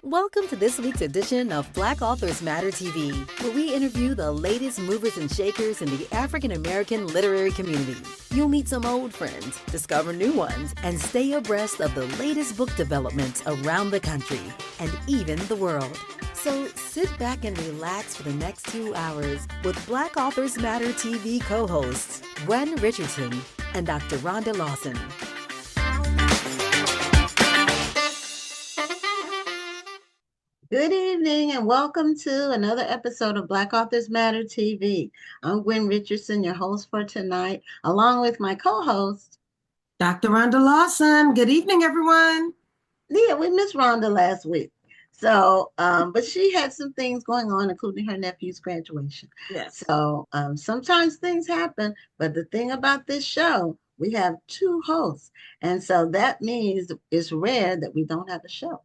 Welcome to this week's edition of Black Authors Matter TV, where we interview the latest movers and shakers in the African American literary community. You'll meet some old friends, discover new ones, and stay abreast of the latest book developments around the country and even the world. So sit back and relax for the next 2 hours with Black Authors Matter TV co-hosts Gwen Richardson and Dr. Rhonda Lawson. Good evening and welcome to another episode of Black Authors Matter TV. I'm Gwen Richardson, your host for tonight, along with my co-host, Dr. Rhonda Lawson. Good evening, everyone. Yeah, we missed Rhonda last week. So, but she had some things going on, including her nephew's graduation. Yes. So sometimes things happen, but the thing about this show, we have two hosts. And so that means it's rare that we don't have a show.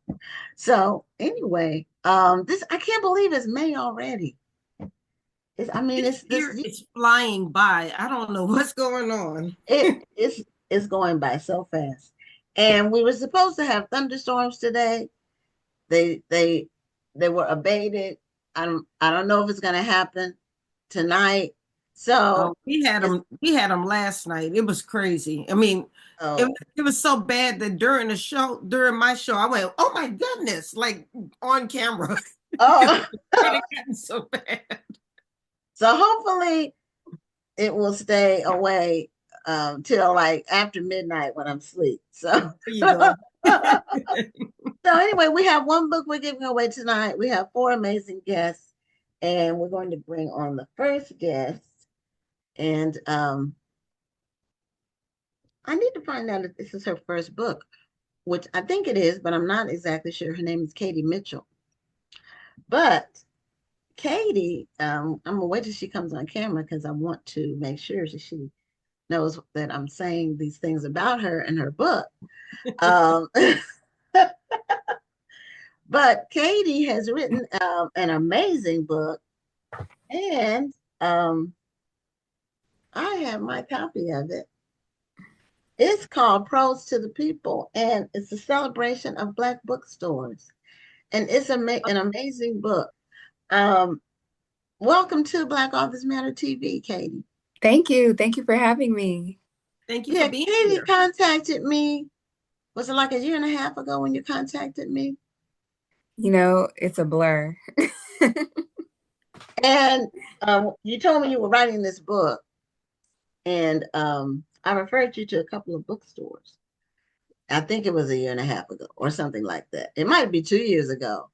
So anyway, this I can't believe it's May already. It's flying by. I don't know what's going on. It's going by so fast. And we were supposed to have thunderstorms today. They were abated. I don't know if it's going to happen tonight. So we had them last night. It was crazy. I mean, it was so bad that during my show, I went, "Oh my goodness!" Like on camera. Oh, it gotten so bad. So hopefully, it will stay away till like after midnight when I'm asleep. So there you go. So anyway, we have one book we're giving away tonight. We have 4 amazing guests, and we're going to bring on the first guest. And I need to find out if this is her first book, which I think it is, but I'm not exactly sure. Her name is Katie Mitchell. But Katie, I'm gonna wait till she comes on camera because I want to make sure that she knows that I'm saying these things about her in her book. But Katie has written an amazing book, and I have my copy of it. It's called Prose to the People, and it's a celebration of Black bookstores. And it's an amazing book. Welcome to Black Authors Matter TV, Katie. Thank you. Thank you for having me. Thank you for being Katie here. contacted me. Was it like a year and a half ago when you contacted me? You know, it's a blur. And you told me you were writing this book. And I referred you to a couple of bookstores. I think it was a year and a half ago or something like that. It might be 2 years ago.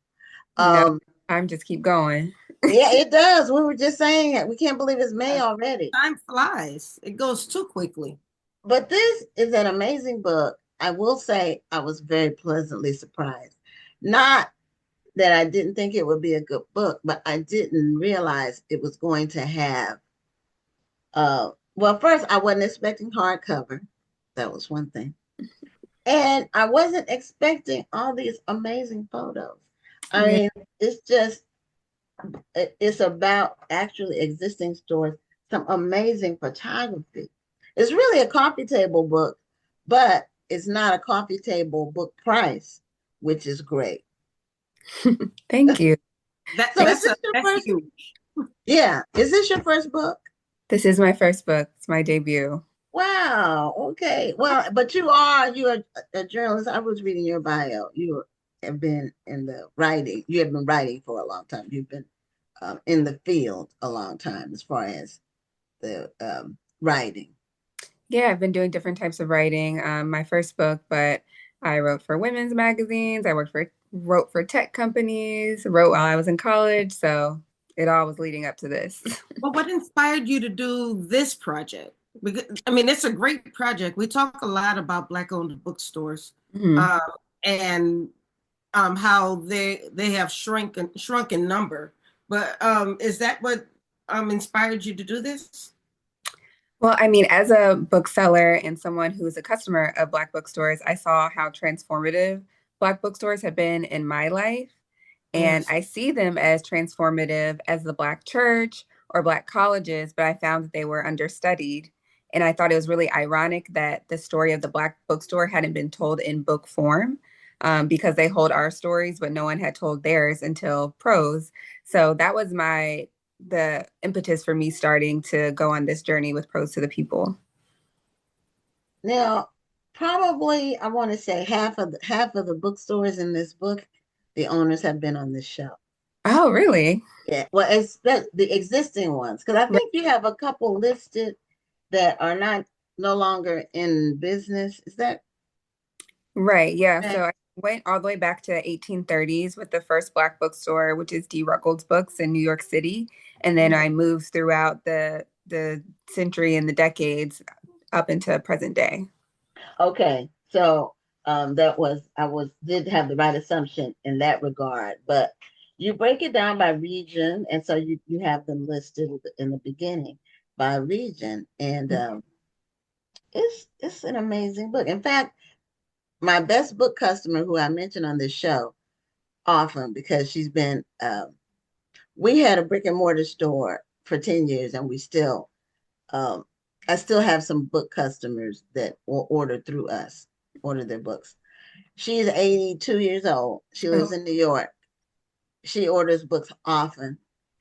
No, time just keep going. Yeah, it does. We were just saying it. We can't believe it's May already. Time flies. It goes too quickly. But this is an amazing book. I will say I was very pleasantly surprised. Not that I didn't think it would be a good book, but I didn't realize it was going to have well, first, I wasn't expecting hardcover. That was one thing. And I wasn't expecting all these amazing photos. I mean, it's about actually existing stores, some amazing photography. It's really a coffee table book, but it's not a coffee table book price, which is great. Thank you. That's huge. Yeah. Is this your first book? This is my first book. It's my debut. Wow. Okay. Well, but you are a journalist. I was reading your bio. You have been in the writing. You have been writing for a long time. You've been in the field a long time as far as the writing. Yeah, I've been doing different types of writing. My first book, but I wrote for women's magazines. I wrote for tech companies, wrote while I was in college. So it all was leading up to this. But what inspired you to do this project? Because, I mean, it's a great project. We talk a lot about Black-owned bookstores, and how they have shrunk in number. But is that what inspired you to do this? Well, I mean, as a bookseller and someone who's a customer of Black bookstores, I saw how transformative Black bookstores have been in my life. And I see them as transformative as the Black church or Black colleges, but I found that they were understudied. And I thought it was really ironic that the story of the Black bookstore hadn't been told in book form. because they hold our stories, but no one had told theirs until prose. So that was the impetus for me starting to go on this journey with Prose to the People. Now, probably I want to say half of the bookstores in this book, the owners have been on this show. Oh, really? Yeah, well, it's the existing ones, because I think you have a couple listed that are no longer in business. Is that right? Yeah. right? So I went all the way back to the 1830s with the first Black bookstore, which is D. Ruggles Books in New York City, and then I moved throughout the century and the decades up into present day. Okay, so that was did have the right assumption in that regard, but you break it down by region, and so you have them listed in the beginning by region, and it's an amazing book. In fact, my best book customer, who I mention on this show often because she's been, we had a brick and mortar store for 10 years, and we still, I still have some book customers that will order through us, order their books. She's 82 years old. She lives in New York. She orders books often.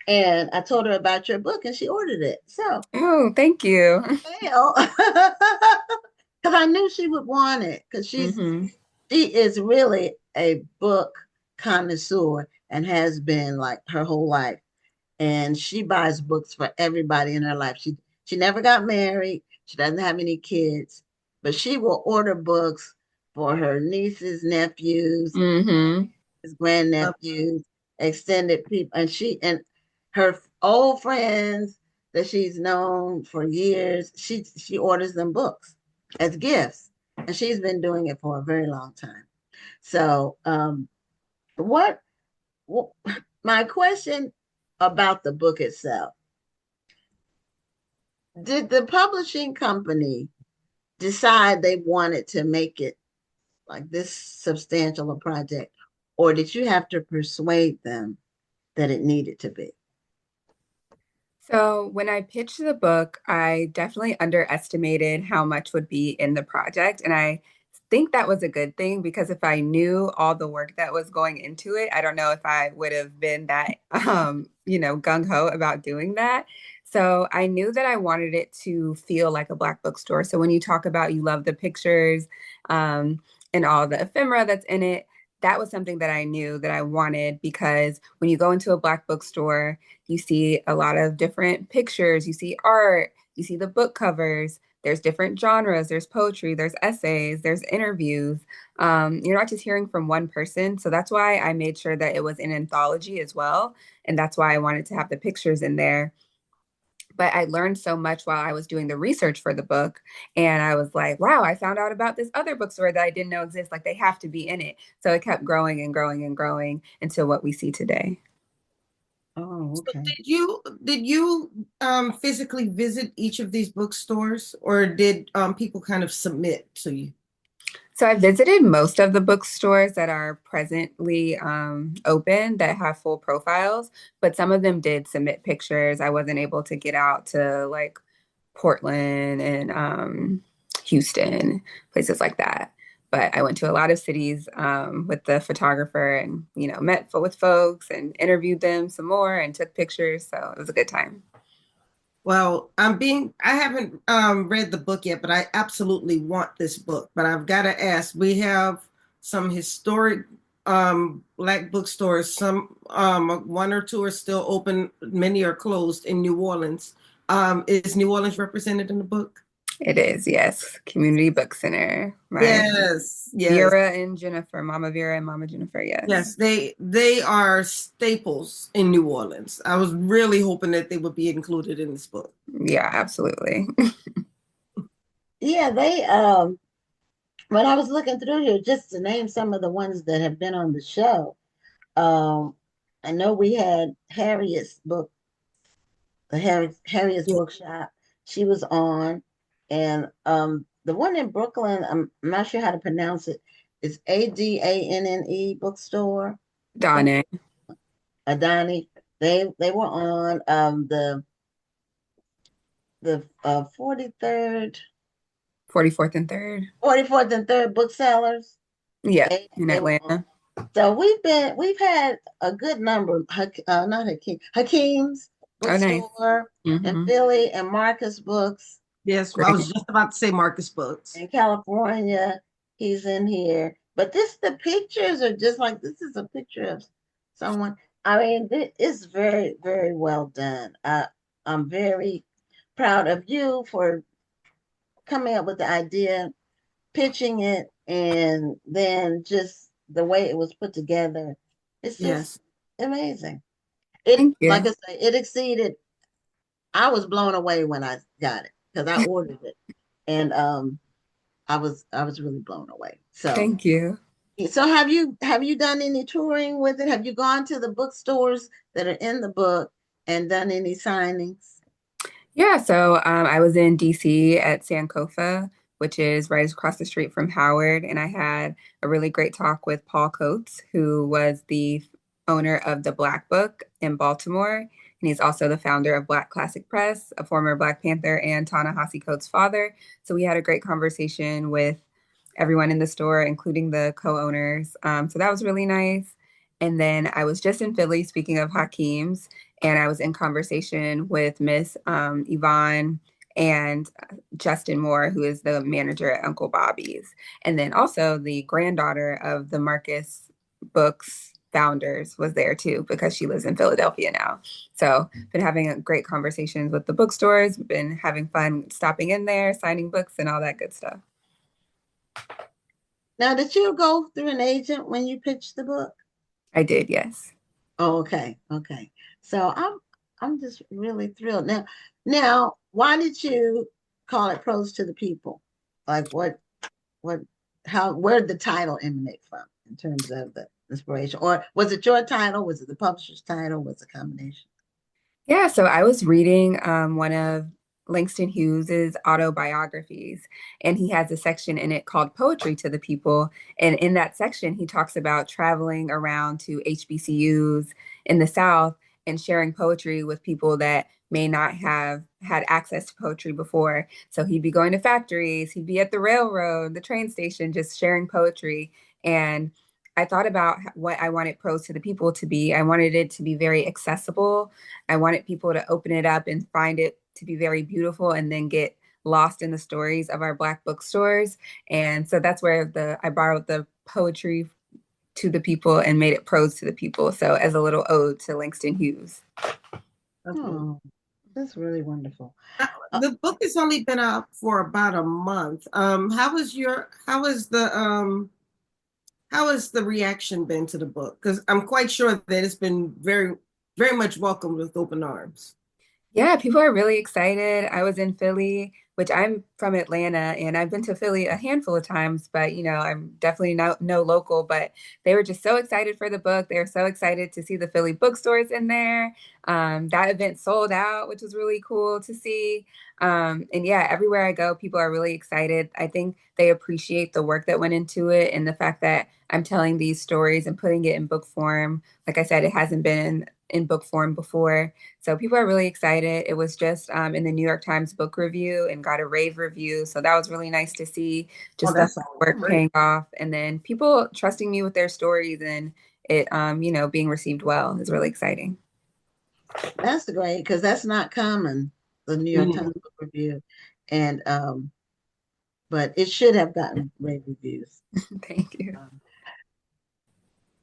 And I told her about your book and she ordered it. So, Oh, thank you. hell, because I knew she would want it because she is really a book connoisseur and has been like her whole life. And she buys books for everybody in her life. She never got married. She doesn't have any kids, but she will order books for her nieces, nephews, his grandnephews, extended people, and her old friends that she's known for years. She orders them books as gifts, and she's been doing it for a very long time. So, what my question about the book itself? Did the publishing company decide they wanted to make it like this substantial a project, or did you have to persuade them that it needed to be? So when I pitched the book, I definitely underestimated how much would be in the project. And I think that was a good thing because if I knew all the work that was going into it, I don't know if I would have been that, gung ho about doing that. So I knew that I wanted it to feel like a Black bookstore. So when you talk about you love the pictures and all the ephemera that's in it, that was something that I knew that I wanted because when you go into a Black bookstore, you see a lot of different pictures, you see art, you see the book covers, there's different genres, there's poetry, there's essays, there's interviews. You're not just hearing from one person. So that's why I made sure that it was an anthology as well. And that's why I wanted to have the pictures in there. But I learned so much while I was doing the research for the book. And I was like, wow, I found out about this other bookstore that I didn't know exists. Like they have to be in it. So it kept growing and growing and growing until what we see today. Oh, So okay. did you physically visit each of these bookstores, or did people kind of submit to you? So I visited most of the bookstores that are presently open that have full profiles, but some of them did submit pictures. I wasn't able to get out to like Portland and Houston, places like that. But I went to a lot of cities with the photographer and, met with folks and interviewed them some more and took pictures. So it was a good time. Well, I haven't read the book yet, but I absolutely want this book. But I've got to ask, we have some historic Black bookstores. Some one or two are still open, many are closed in New Orleans. Is New Orleans represented in the book? It is, yes. Community Book Center. Yes, yes. Vera and Jennifer, Mama Vera and Mama Jennifer, yes. Yes, they are staples in New Orleans. I was really hoping that they would be included in this book. Yeah, absolutely. Yeah, they when I was looking through here, just to name some of the ones that have been on the show, I know we had Harriet's book, Harriet's bookshop. She was on, and the one in Brooklyn, I'm not sure how to pronounce it. It's Adanne bookstore. Dolen. Adani. They were on the 43rd, 44th and 3rd. 44th and 3rd booksellers. Yeah, Amen. in Atlanta. So we've had a good number, not Hakeem's Oh, nice. bookstore in Philly, and Marcus Books. Yes, Great. I was just about to say Marcus Books. In California, he's in here. But the pictures are just like, this is a picture of someone. I mean, it's very, very well done. I'm very proud of you for coming up with the idea, pitching it, and then just the way it was put together. It's just amazing. Thank you. Like I say, it exceeded. I was blown away when I got it because I ordered it, and I was really blown away. So thank you. So have you done any touring with it? Have you gone to the bookstores that are in the book and done any signings? Yeah, so I was in DC at Sankofa, which is right across the street from Howard, and I had a really great talk with Paul Coates, who was the owner of the Black Book in Baltimore, and he's also the founder of Black Classic Press, a former Black Panther and Ta-Nehisi Coates' father. So we had a great conversation with everyone in the store, including the co-owners. So that was really nice. And then I was just in Philly, speaking of Hakeem's, and I was in conversation with Miss Yvonne and Justin Moore, who is the manager at Uncle Bobby's, and then also the granddaughter of the Marcus Books founders was there too, because she lives in Philadelphia now. So been having great conversations with the bookstores, been having fun stopping in there, signing books and all that good stuff. Now, did you go through an agent when you pitched the book? I did, yes. Oh, okay. So I'm just really thrilled. Now, why did you call it Prose to the People? Like where did the title emanate from in terms of the inspiration? Or was it your title? Was it the publisher's title? Was it a combination? Yeah, so I was reading one of Langston Hughes's autobiographies, and he has a section in it called Poetry to the People. And in that section, he talks about traveling around to HBCUs in the South and sharing poetry with people that may not have had access to poetry before. So he'd be going to factories, he'd be at the railroad, the train station, just sharing poetry. And I thought about what I wanted Prose to the People to be. I wanted it to be very accessible. I wanted people to open it up and find it to be very beautiful and then get lost in the stories of our Black bookstores. And so that's where I borrowed the poetry to the people and made it prose to the people. So as a little ode to Langston Hughes. Oh, that's really wonderful. The book has only been out for about a month. How has the reaction been to the book? Because I'm quite sure that it's been very, very much welcomed with open arms. Yeah, people are really excited. I was in Philly, which I'm from Atlanta, and I've been to Philly a handful of times, but I'm definitely no local, but they were just so excited for the book. They were so excited to see the Philly bookstores in there. That event sold out, which was really cool to see. And yeah, everywhere I go, people are really excited. I think they appreciate the work that went into it and the fact that I'm telling these stories and putting it in book form. Like I said, it hasn't been in book form before. So people are really excited. It was just in the New York Times book review and got a rave review. So that was really nice to see just the work paying off. And then people trusting me with their stories and it, being received well is really exciting. That's great because that's not common, the New York Times book review. And but it should have gotten rave reviews. Thank you.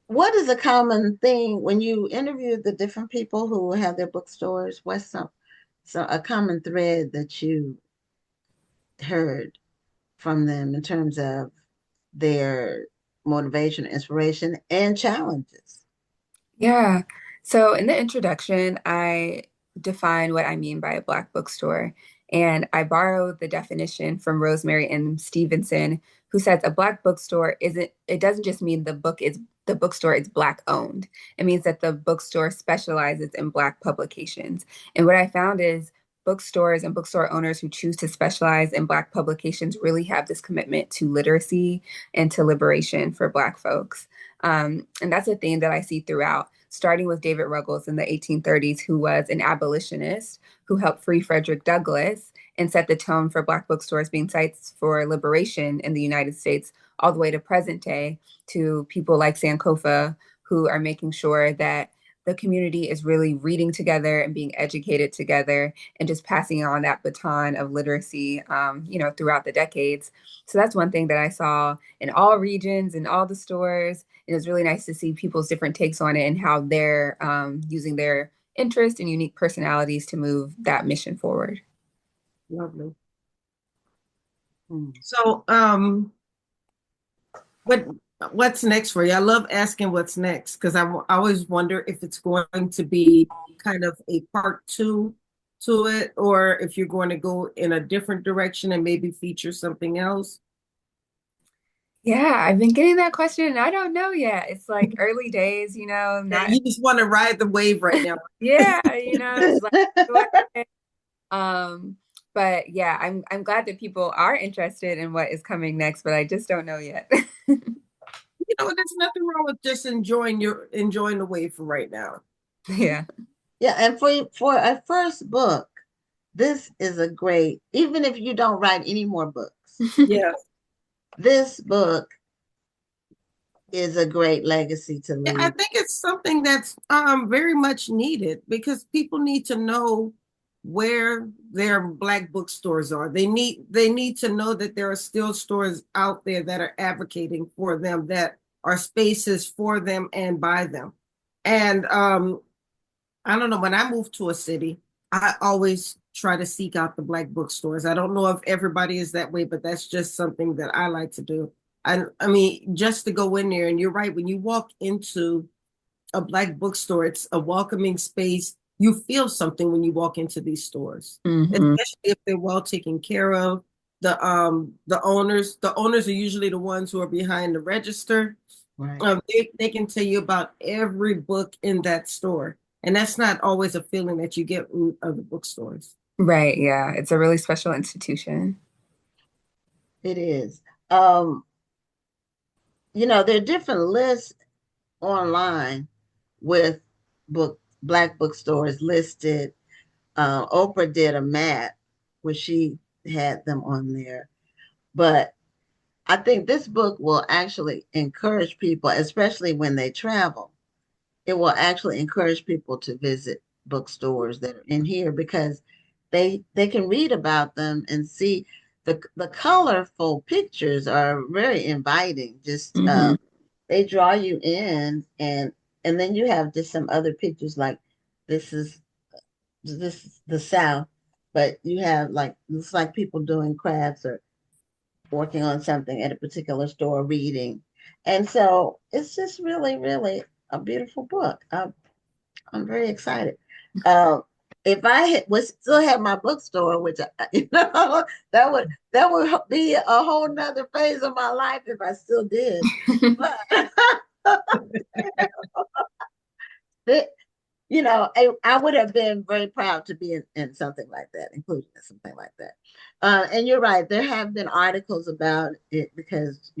What is a common thing when you interview the different people who have their bookstores? What's a common thread that you heard from them in terms of their motivation, inspiration, and challenges? Yeah. So in the introduction, I define what I mean by a Black bookstore. And I borrowed the definition from Rosemary M. Stevenson, who says a Black bookstore it doesn't just mean the bookstore is Black owned. It means that the bookstore specializes in Black publications. And what I found is bookstores and bookstore owners who choose to specialize in Black publications really have this commitment to literacy and to liberation for Black folks. And that's a theme that I see throughout, starting with David Ruggles in the 1830s, who was an abolitionist who helped free Frederick Douglass. and set the tone for Black bookstores being sites for liberation in the United States, all the way to present day, to people like Sankofa, who are making sure that the community is really reading together and being educated together and just passing on that baton of literacy, throughout the decades. So that's one thing that I saw in all regions, in all the stores. It was really nice to see people's different takes on it and how they're using their interest and unique personalities to move that mission forward. Lovely. Hmm. So, what's next for you? I love asking what's next because I always wonder if it's going to be kind of a part 2 to it, or if you're going to go in a different direction and maybe feature something else. Yeah, I've been getting that question and I don't know yet. It's like early days, Yeah, you just want to ride the wave right now. yeah, it's like but yeah, I'm glad that people are interested in what is coming next, but I just don't know yet. There's nothing wrong with just enjoying the wave for right now. Yeah. Yeah, and for a first book, this is a great, even if you don't write any more books, Yeah. this book is a great legacy to leave. I think it's something that's very much needed because people need to know where their Black bookstores are. They need to know that there are still stores out there that are advocating for them, that are spaces for them and by them. And I don't know, when I move to a city, I always try to seek out the Black bookstores. I don't know if everybody is that way, but that's just something that I like to do. I mean, just to go in there, and you're right, when you walk into a Black bookstore, it's a welcoming space. You feel something when you walk into these stores, especially if they're well taken care of. The owners are usually the ones who are behind the register. Right. They can tell you about every book in that store. And that's not always a feeling that you get in other bookstores. Right. Yeah. It's a really special institution. It is. There are different lists online with Black bookstores listed. Oprah did a map where she had them on there. But I think this book will actually encourage people, especially when they travel. It will actually encourage people to visit bookstores that are in here because they can read about them and see the colorful pictures are very inviting. Just they draw you in, and then you have just some other pictures like this is the South, but you have like it's like people doing crafts or working on something at a particular store reading. And so it's just really, really a beautiful book. I'm very excited. If I was still have my bookstore, which that would be a whole nother phase of my life if I still did. But I would have been very proud to be in something like that, including something like that. And you're right, there have been articles about it because,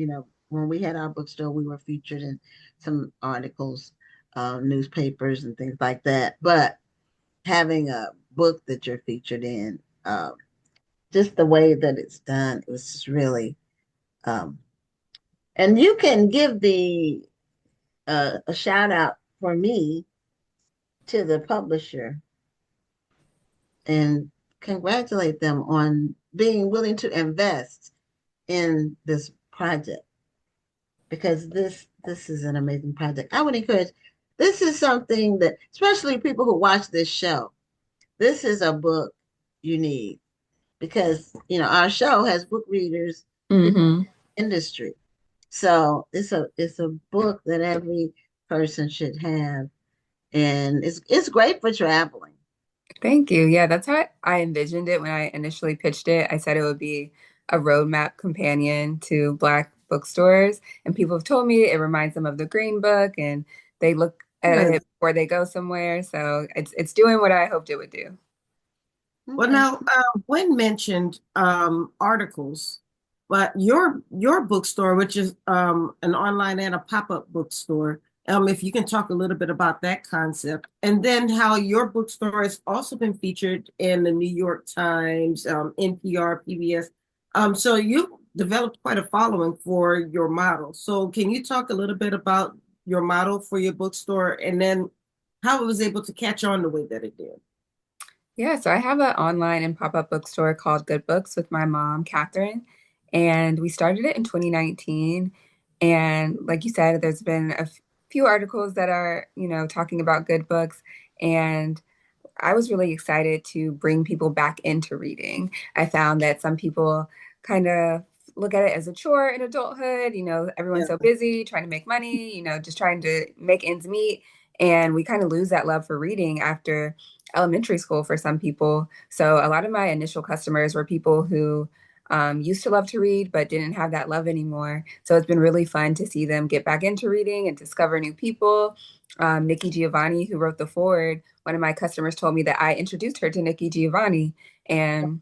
when we had our bookstore, we were featured in some articles, newspapers and things like that. But having a book that you're featured in, just the way that it's done, it was just really, and you can give a shout out for me to the publisher and congratulate them on being willing to invest in this project because this is an amazing project. I would encourage, this is something that, especially people who watch this show, this is a book you need because, our show has book readers in the industry. So it's a book that every person should have. And it's great for traveling. Thank you. Yeah, that's how I envisioned it when I initially pitched it. I said it would be a roadmap companion to Black bookstores. And people have told me it reminds them of the Green Book and they look at it before they go somewhere. So it's doing what I hoped it would do. Well, now, Gwen mentioned articles, but your bookstore, which is an online and a pop-up bookstore, If you can talk a little bit about that concept, and then how your bookstore has also been featured in the New York Times, NPR, PBS. So you developed quite a following for your model. So can you talk a little bit about your model for your bookstore, and then how it was able to catch on the way that it did? Yeah, so I have an online and pop-up bookstore called Good Books with my mom, Catherine, and we started it in 2019. And like you said, there's been a few articles that are, talking about good books, and I was really excited to bring people back into reading. I found that some people kind of look at it as a chore in adulthood. Everyone's so busy trying to make money, just trying to make ends meet. And we kind of lose that love for reading after elementary school for some people. So a lot of my initial customers were people who used to love to read, but didn't have that love anymore. So it's been really fun to see them get back into reading and discover new people. Nikki Giovanni, who wrote the foreword, one of my customers told me that I introduced her to Nikki Giovanni. And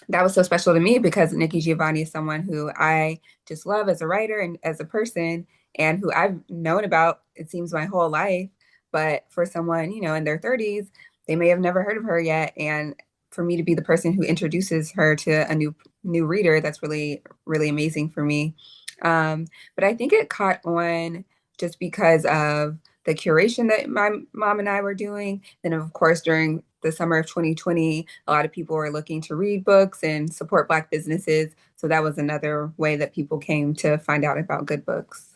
that was so special to me because Nikki Giovanni is someone who I just love as a writer and as a person, and who I've known about, it seems, my whole life. But for someone, in their 30s, they may have never heard of her yet. And for me to be the person who introduces her to a new reader, that's really, really amazing for me. But I think it caught on just because of the curation that my mom and I were doing. Then, of course, during the summer of 2020, a lot of people were looking to read books and support Black businesses. So that was another way that people came to find out about good books.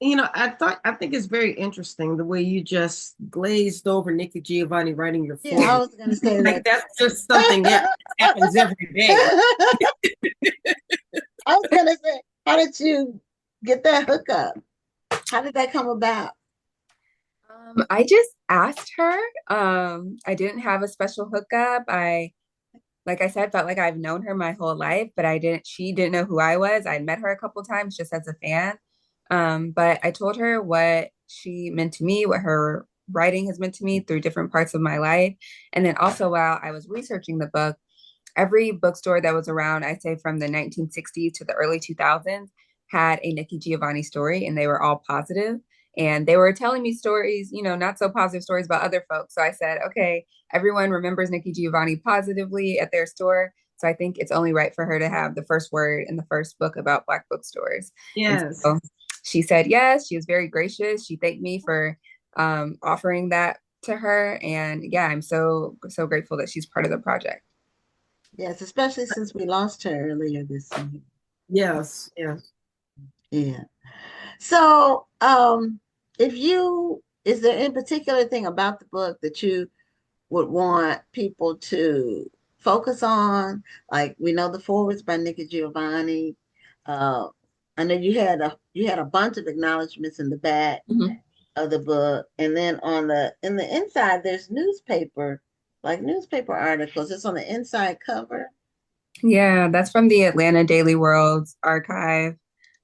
I think it's very interesting the way you just glazed over Nikki Giovanni writing your Yeah, I foreword. was going to say Like that. that's just something that happens every day. I was going to say, how did you get that hookup? How did that come about? I just asked her. I didn't have a special hookup. Like I said, felt like I've known her my whole life, but she didn't know who I was. I met her a couple times just as a fan. But I told her what she meant to me, what her writing has meant to me through different parts of my life. And then also while I was researching the book, every bookstore that was around, I'd say from the 1960s to the early 2000s, had a Nikki Giovanni story, and they were all positive. And they were telling me stories, not so positive stories about other folks. So I said, okay, everyone remembers Nikki Giovanni positively at their store. So I think it's only right for her to have the first word in the first book about Black bookstores. Yes. So she said yes. She was very gracious. She thanked me for offering that to her. And yeah, I'm so, so grateful that she's part of the project. Yes, especially since we lost her earlier this year. Yes. Yes. Yeah. So, is there any particular thing about the book that you would want people to focus on? Like we know the forwards by Nikki Giovanni. Uh, I know you had a bunch of acknowledgments in the back of the book, and then in the inside there's newspaper articles. It's on the inside cover. Yeah, that's from the Atlanta Daily World's archive,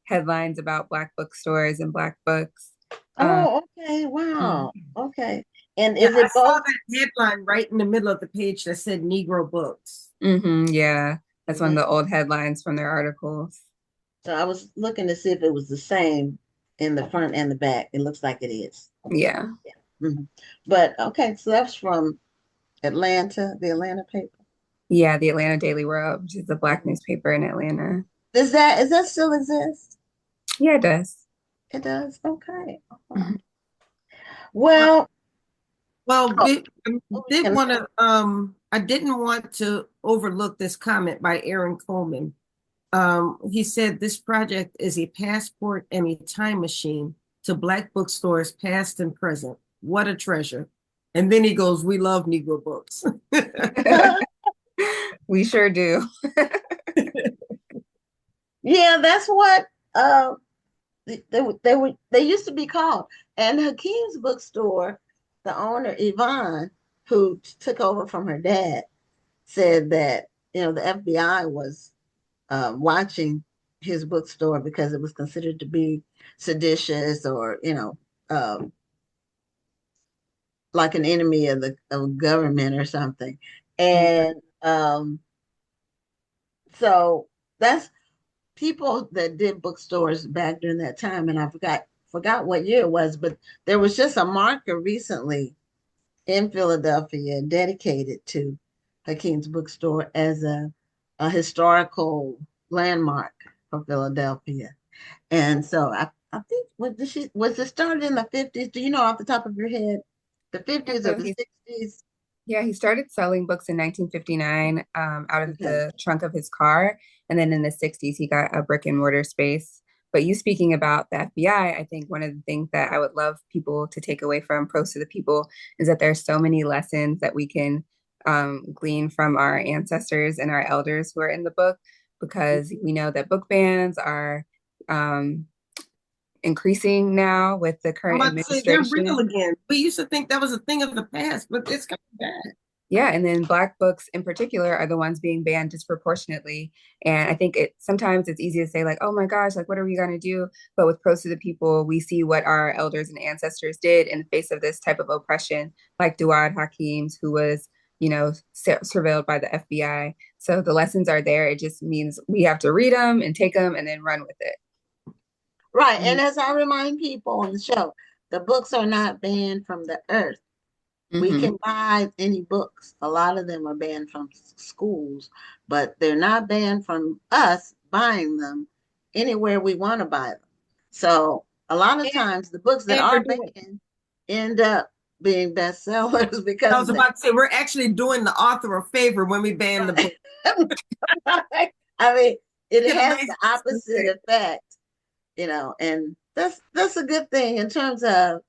headlines about Black bookstores and Black books. Oh, okay. Wow. Okay. And Yeah, is I it saw both? that headline right in the middle of the page that said Negro books. Yeah, that's one of the old headlines from their articles. So I was looking to see if it was the same in the front and the back. It looks like it is. Yeah. Yeah. But okay, so that's from Atlanta, the Atlanta paper. Yeah, the Atlanta Daily World, which is a Black newspaper in Atlanta. Is that still exist? Yeah, it does. It does. Okay. Mhm. Well, Well, oh, I didn't want to overlook this comment by Aaron Coleman. He said this project is a passport and a time machine to Black bookstores past and present. What a treasure. And then he goes, we love Negro books. We sure do. yeah, that's what they used to be called. And Hakeem's bookstore, the owner Yvonne, who took over from her dad, said that the FBI was watching his bookstore because it was considered to be seditious or like an enemy of the government or something. And so that's people that did bookstores back during that time, and I forgot forgot what year it was, but there was just a marker recently in Philadelphia dedicated to Hakeem's Bookstore as a historical landmark for Philadelphia. And so I think was it started in the 50s? Do you know off the top of your head? The 50s or the 60s? Yeah, he started selling books in 1959 out of Okay. the trunk of his car. And then in the 60s, he got a brick and mortar space. But you speaking about the FBI, I think one of the things that I would love people to take away from Pros to the People is that there's so many lessons that we can glean from our ancestors and our elders who are in the book, because we know that book bans are increasing now with the current I'm about to say they're real administration. again. We used to think that was a thing of the past, but it's coming back. Yeah, and then Black books in particular are the ones being banned disproportionately. And I think sometimes it's easy to say like, oh my gosh, like what are we going to do? But with Pros to the People, we see what our elders and ancestors did in the face of this type of oppression, like Duad Hakim's, who was, surveilled by the FBI. So the lessons are there. It just means we have to read them and take them and then run with it. Right. And as I remind people on the show, the books are not banned from the earth. We can buy any books. A lot of them are banned from schools, but they're not banned from us buying them anywhere we want to buy them. So a lot of times the books that are banned end up being bestsellers because I was about to say we're actually doing the author a favor when we ban the book. I mean, it has the opposite effect, and that's a good thing in terms of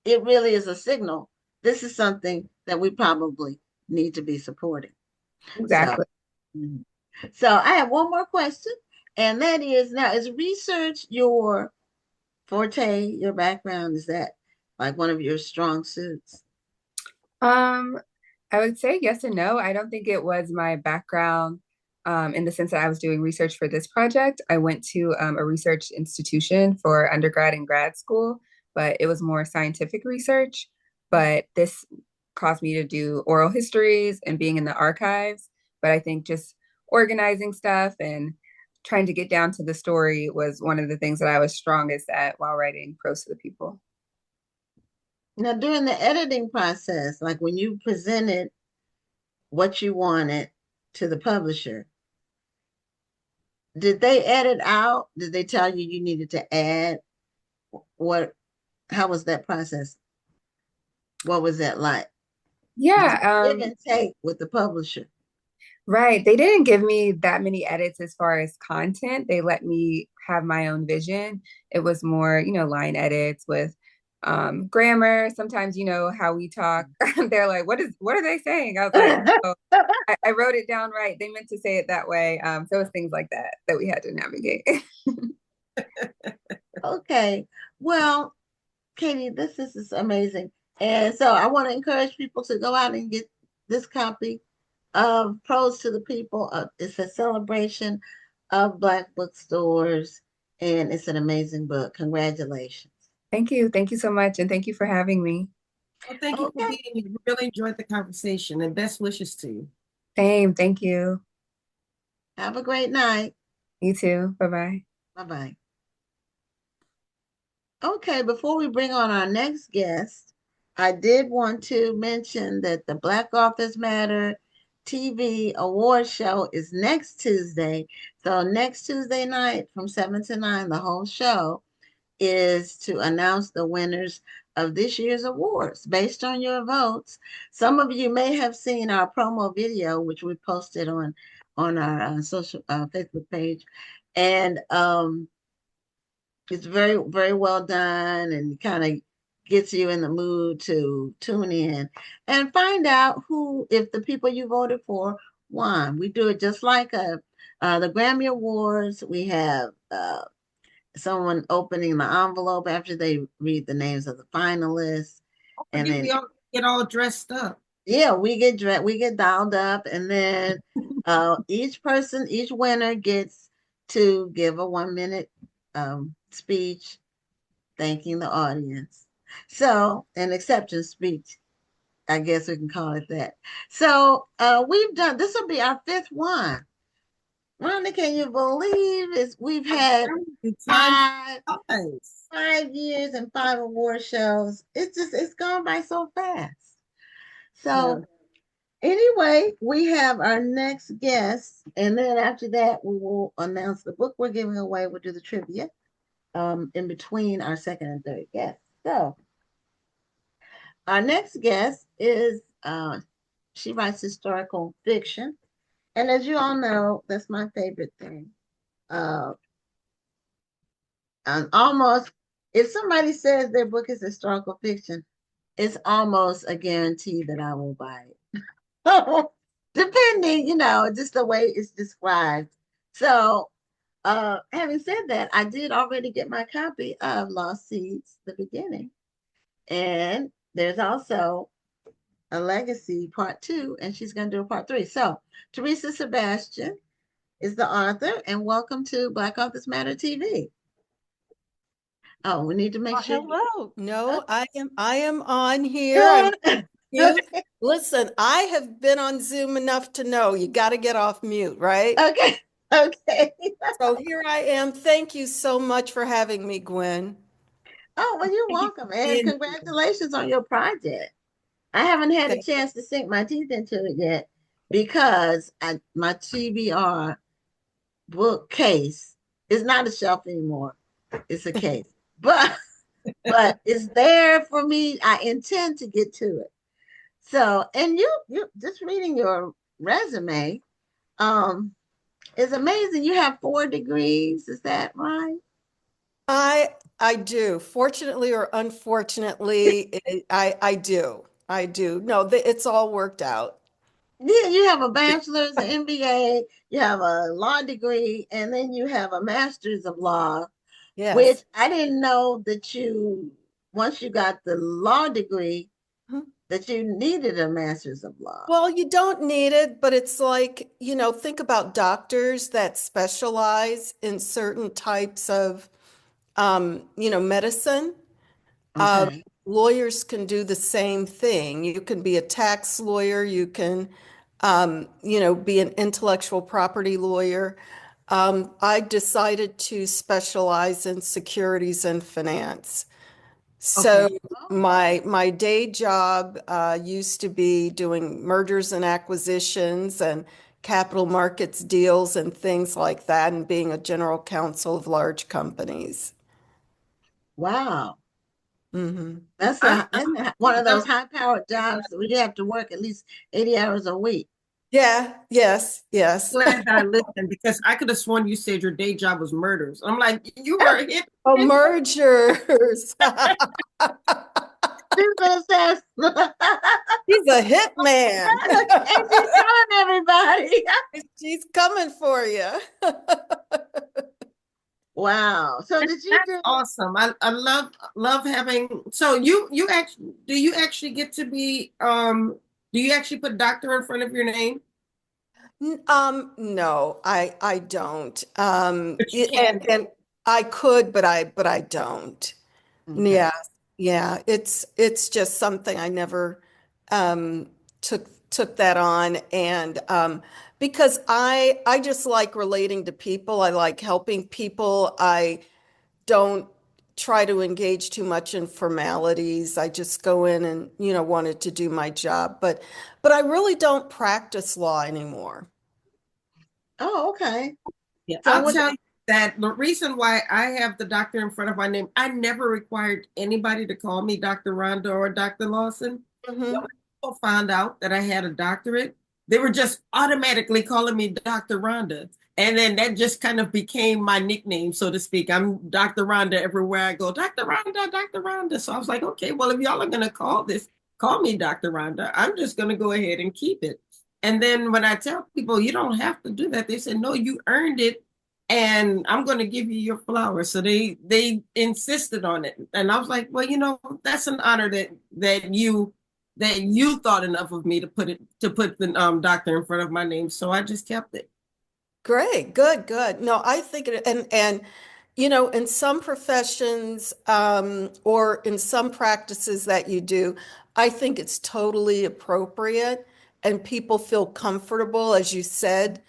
it really is a signal. This is something that we probably need to be supporting. Exactly. So I have one more question, and that is, now, is research your forte, your background? Is that like one of your strong suits? I would say yes and no. I don't think it was my background in the sense that I was doing research for this project. I went to a research institution for undergrad and grad school, but it was more scientific research. But this caused me to do oral histories and being in the archives. But I think just organizing stuff and trying to get down to the story was one of the things that I was strongest at while writing Pros to the People. Now, during the editing process, like when you presented what you wanted to the publisher, did they edit out? Did they tell you you needed to add what? How was that process? What was that like? Yeah. Give and take with the publisher. Right. They didn't give me that many edits as far as content. They let me have my own vision. It was more, line edits with grammar. Sometimes, how we talk. They're like, what are they saying? I was like, oh, I wrote it down right. They meant to say it that way. So it's things like that we had to navigate. Okay. Well, Katie, this is amazing. And so I want to encourage people to go out and get this copy of Pros to the People. It's a celebration of Black bookstores, and it's an amazing book. Congratulations. Thank you. Thank you so much. And thank you for having me. Well, thank you for being here. We really enjoyed the conversation, and best wishes to you. Same. Thank you. Have a great night. You too. Bye-bye. Bye-bye. Okay, before we bring on our next guest, I did want to mention that the Black Authors Matter TV award show is next Tuesday. So next Tuesday night from 7 to 9, the whole show is to announce the winners of this year's awards based on your votes. Some of you may have seen our promo video, which we posted on our social Facebook page, and it's very, very well done and kind of gets you in the mood to tune in and find out if the people you voted for won. We do it just like the Grammy Awards. We have someone opening the envelope after they read the names of the finalists. And then we all get all dressed up. Yeah, we get dialed up, and then each winner gets to give a 1-minute speech thanking the audience. So an acceptance speech, I guess we can call it that. So this will be our 5th one. Rhonda, can you believe it? We've had Time five flies. 5 years and 5 award shows. It's gone by so fast. Yeah. So anyway, we have our next guest, and then after that, we will announce the book we're giving away. We'll do the trivia in between our second and third guests. So our next guest is she writes historical fiction, and as you all know, that's my favorite thing. Uh, and almost, if somebody says their book is historical fiction, it's almost a guarantee that I will buy it. Depending, just the way it's described. So, having said that, I did already get my copy of Lost Seeds, the beginning. And there's also a legacy part 2, and she's going to do a part 3. So, Teresa Sebastian is the author, and welcome to Black Authors Matter TV. Oh, we need to make sure. Hello. No, I am on here. I'm mute. Listen, I have been on Zoom enough to know you got to get off mute, right? Okay. Okay. So here I am. Thank you so much for having me, Gwen. Oh, well, you're welcome. And congratulations on your project. I haven't had a chance to sink my teeth into it yet because my TBR bookcase is not a shelf anymore. It's a case. But it's there for me. I intend to get to it. So, and you just reading your resume is amazing. You have 4 degrees. Is that right? I do. Fortunately or unfortunately, I do. I do. No, it's all worked out. Yeah, you have a bachelor's, an MBA, you have a law degree, and then you have a master's of law. Yes. Which I didn't know that once you got the law degree, that you needed a master's of law. Well, you don't need it, but it's like, think about doctors that specialize in certain types of, medicine. Okay. Lawyers can do the same thing. You can be a tax lawyer, you can, be an intellectual property lawyer. I decided to specialize in securities and finance. So Okay. my day job used to be doing mergers and acquisitions and capital markets deals and things like that, and being a general counsel of large companies. Wow. Hmm. That's one of those high-powered jobs where you have to work at least 80 hours a week. Yeah, yes, yes. Glad I listened because I could have sworn you said your day job was murders. I'm like, you were a hit. Oh, mergers. He's a hit man. And she's telling everybody. She's coming for you. Wow. So did you That's awesome. I love having, so you actually, do you actually get to be do you actually put doctor in front of your name? No, I don't. But you can. And I could, but I don't. Okay. Yeah, yeah. It's just something I never took that on, and because I just like relating to people. I like helping people. I don't try to engage too much in formalities. I just go in and, wanted to do my job. But I really don't practice law anymore. Oh, okay. Yeah, So I'll tell you that the reason why I have the doctor in front of my name, I never required anybody to call me Dr. Rhonda or Dr. Lawson. Mhm. When people found out that I had a doctorate, they were just automatically calling me Dr. Rhonda. And then that just kind of became my nickname, so to speak. I'm Dr. Rhonda everywhere I go. Dr. Rhonda, Dr. Rhonda. So I was like, okay, well, if y'all are going to call me Dr. Rhonda, I'm just going to go ahead and keep it. And then when I tell people you don't have to do that, they say, no, you earned it. And I'm going to give you your flowers. So they insisted on it. And I was like, well, that's an honor that you thought enough of me to put the doctor in front of my name. So I just kept it. Great, good. No, I think and in some professions or in some practices that you do, I think it's totally appropriate and people feel comfortable, as you said,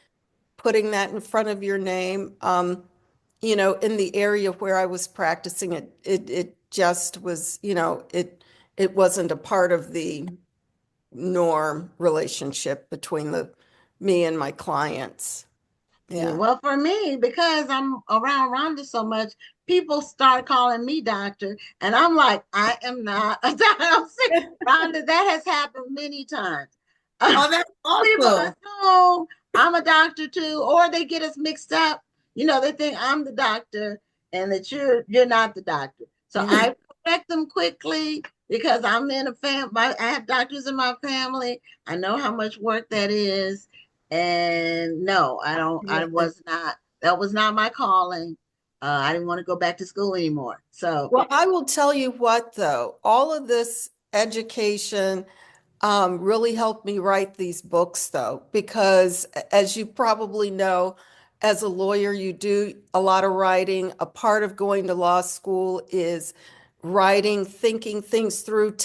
putting that in front of your name. You know, in the area where I was practicing it just was, you know, it wasn't a part of the norm relationship between me and my clients. Yeah, Yeah. well, for me, because I'm around Rhonda so much, people start calling me doctor, and I'm like, I am not a doctor. Rhonda, that has happened many times. Oh, that's People awesome. assume I'm a doctor too, or they get us mixed up. You know, they think I'm the doctor and that you're not the doctor. So I correct them quickly because I'm in a family. I have doctors in my family. I know how much work that is. And no, I don't. I was not. That was not my calling. I didn't want to go back to school anymore. So, Well, I will tell you what, though, all of this education really helped me write these books, though, because as you probably know, as a lawyer, you do a lot of writing. A part of going to law school is writing, thinking things through,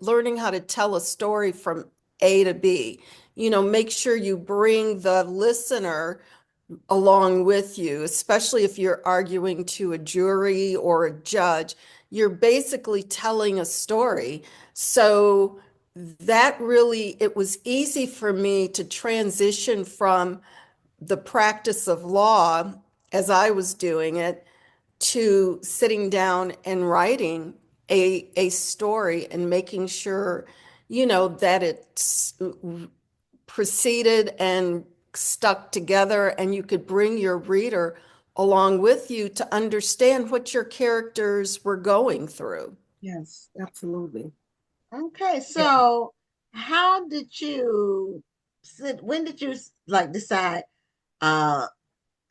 learning how to tell a story from A to B. You know, make sure you bring the listener along with you, especially if you're arguing to a jury or a judge. You're basically telling a story. So that really, it was easy for me to transition from the practice of law as I was doing it to sitting down and writing a story and making sure, you know, that it's proceeded and stuck together, and you could bring your reader along with you to understand what your characters were going through. Yes, absolutely. okay. So, how did you sit? When did you like decide? Uh,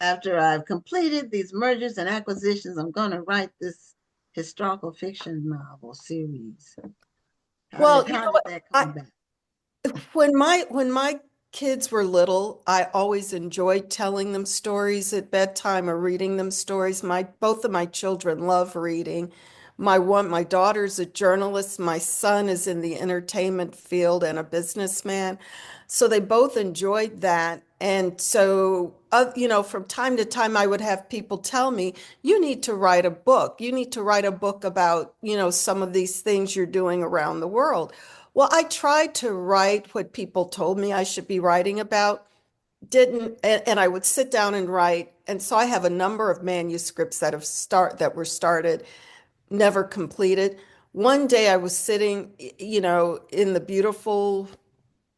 After I've completed these mergers and acquisitions, I'm going to write this historical fiction novel series. Well, you How know did what? that come about? When my kids were little, I always enjoyed telling them stories at bedtime or reading them stories. Both of my children love reading. My daughter's a journalist. My son is in the entertainment field and a businessman. So they both enjoyed that. And so, you know, from time to time, I would have people tell me, you need to write a book. You need to write a book about, you know, some of these things you're doing around the world. Well, I tried to write what people told me I should be writing about, didn't, and I would sit down and write. And so I have a number of manuscripts that were started, never completed. One day I was sitting, you know, in the beautiful,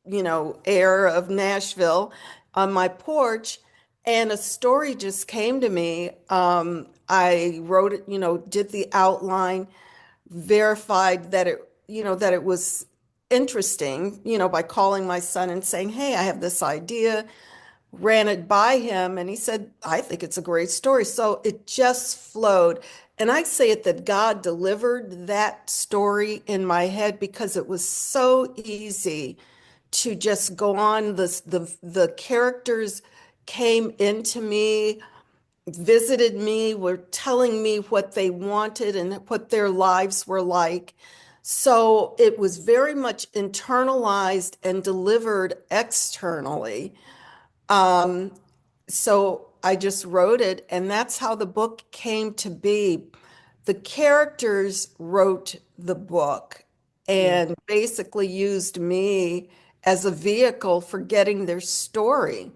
you know, air of Nashville on my porch, and a story just came to me. I wrote it, you know, did the outline, verified that it was interesting, you know, by calling my son and saying, "Hey, I have this idea," ran it by him, and he said, "I think it's a great story." So it just flowed. And I say it that God delivered that story in my head because it was so easy to just go on. The characters came into me, visited me, were telling me what they wanted and what their lives were like. So it was very much internalized and delivered externally. Um, so I just wrote it, and that's how the book came to be. The characters wrote the book and basically used me as a vehicle for getting their story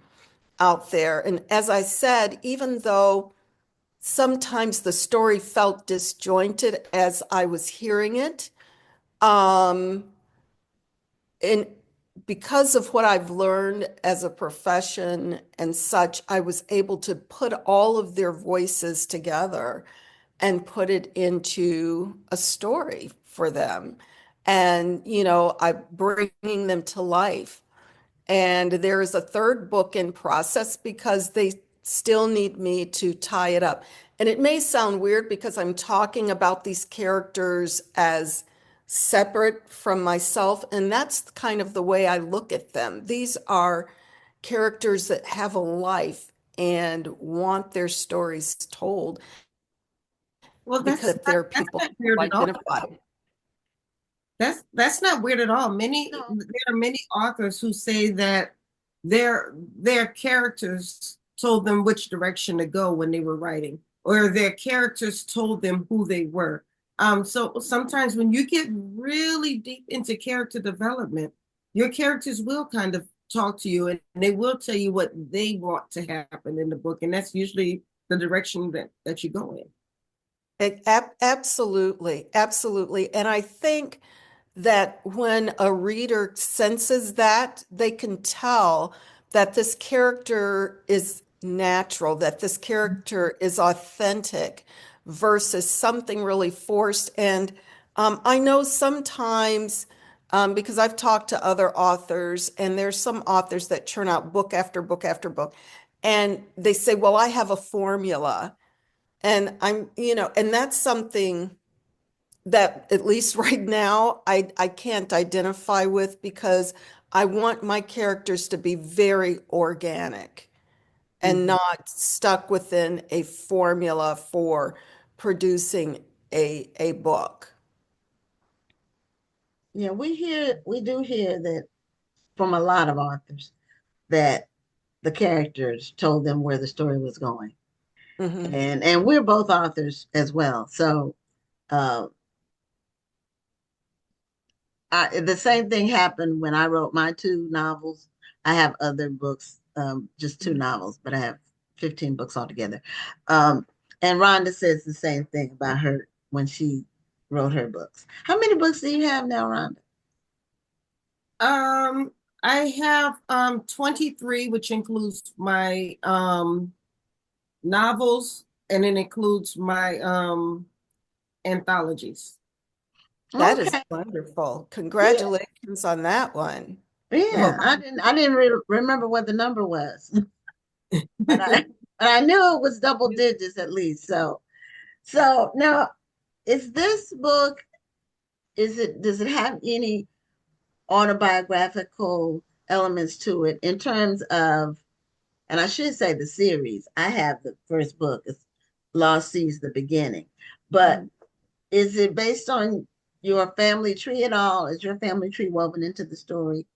out there. And as I said, even though sometimes the story felt disjointed as I was hearing it, um, and because of what I've learned as a profession and such, I was able to put all of their voices together and put it into a story for them. And, you know, I'm bringing them to life. And there is a third book in process because they still need me to tie it up. And it may sound weird because I'm talking about these characters as separate from myself, and that's kind of the way I look at them. These are characters that have a life and want their stories told Well, because they're that's people not weird who at all. identify. That's not weird at all. No. There are many authors who say that their characters told them which direction to go when they were writing, or their characters told them who they were. So sometimes when you get really deep into character development, your characters will kind of talk to you, and they will tell you what they want to happen in the book, and that's usually the direction that you go in. Absolutely, absolutely. And I think that when a reader senses that, they can tell that this character is natural, that this character is authentic versus something really forced. And I know sometimes, because I've talked to other authors, and there's some authors that churn out book after book after book, and they say, well, I have a formula. And and that's something that at least right now I can't identify with, because I want my characters to be very organic and not stuck within a formula for producing a book. Yeah, we do hear that from a lot of authors that the characters told them where the story was going. Mhm. And we're both authors as well. So uh, the same thing happened when I wrote my two novels. I have other books, just two novels, but I have 15 books altogether. And Rhonda says the same thing about her when she wrote her books. How many books do you have now, Rhonda? I have 23, which includes my novels, and it includes my anthologies. That is Okay. wonderful. Yeah. Congratulations on that one. Yeah. Well, I didn't remember what the number was, but I knew it was double digits at least. So now, is this book, does it have any autobiographical elements to it in terms of, and I should say the series. I have the first book, it's Lost Seas the Beginning. But is it based on your family tree at all? Is your family tree woven into the story?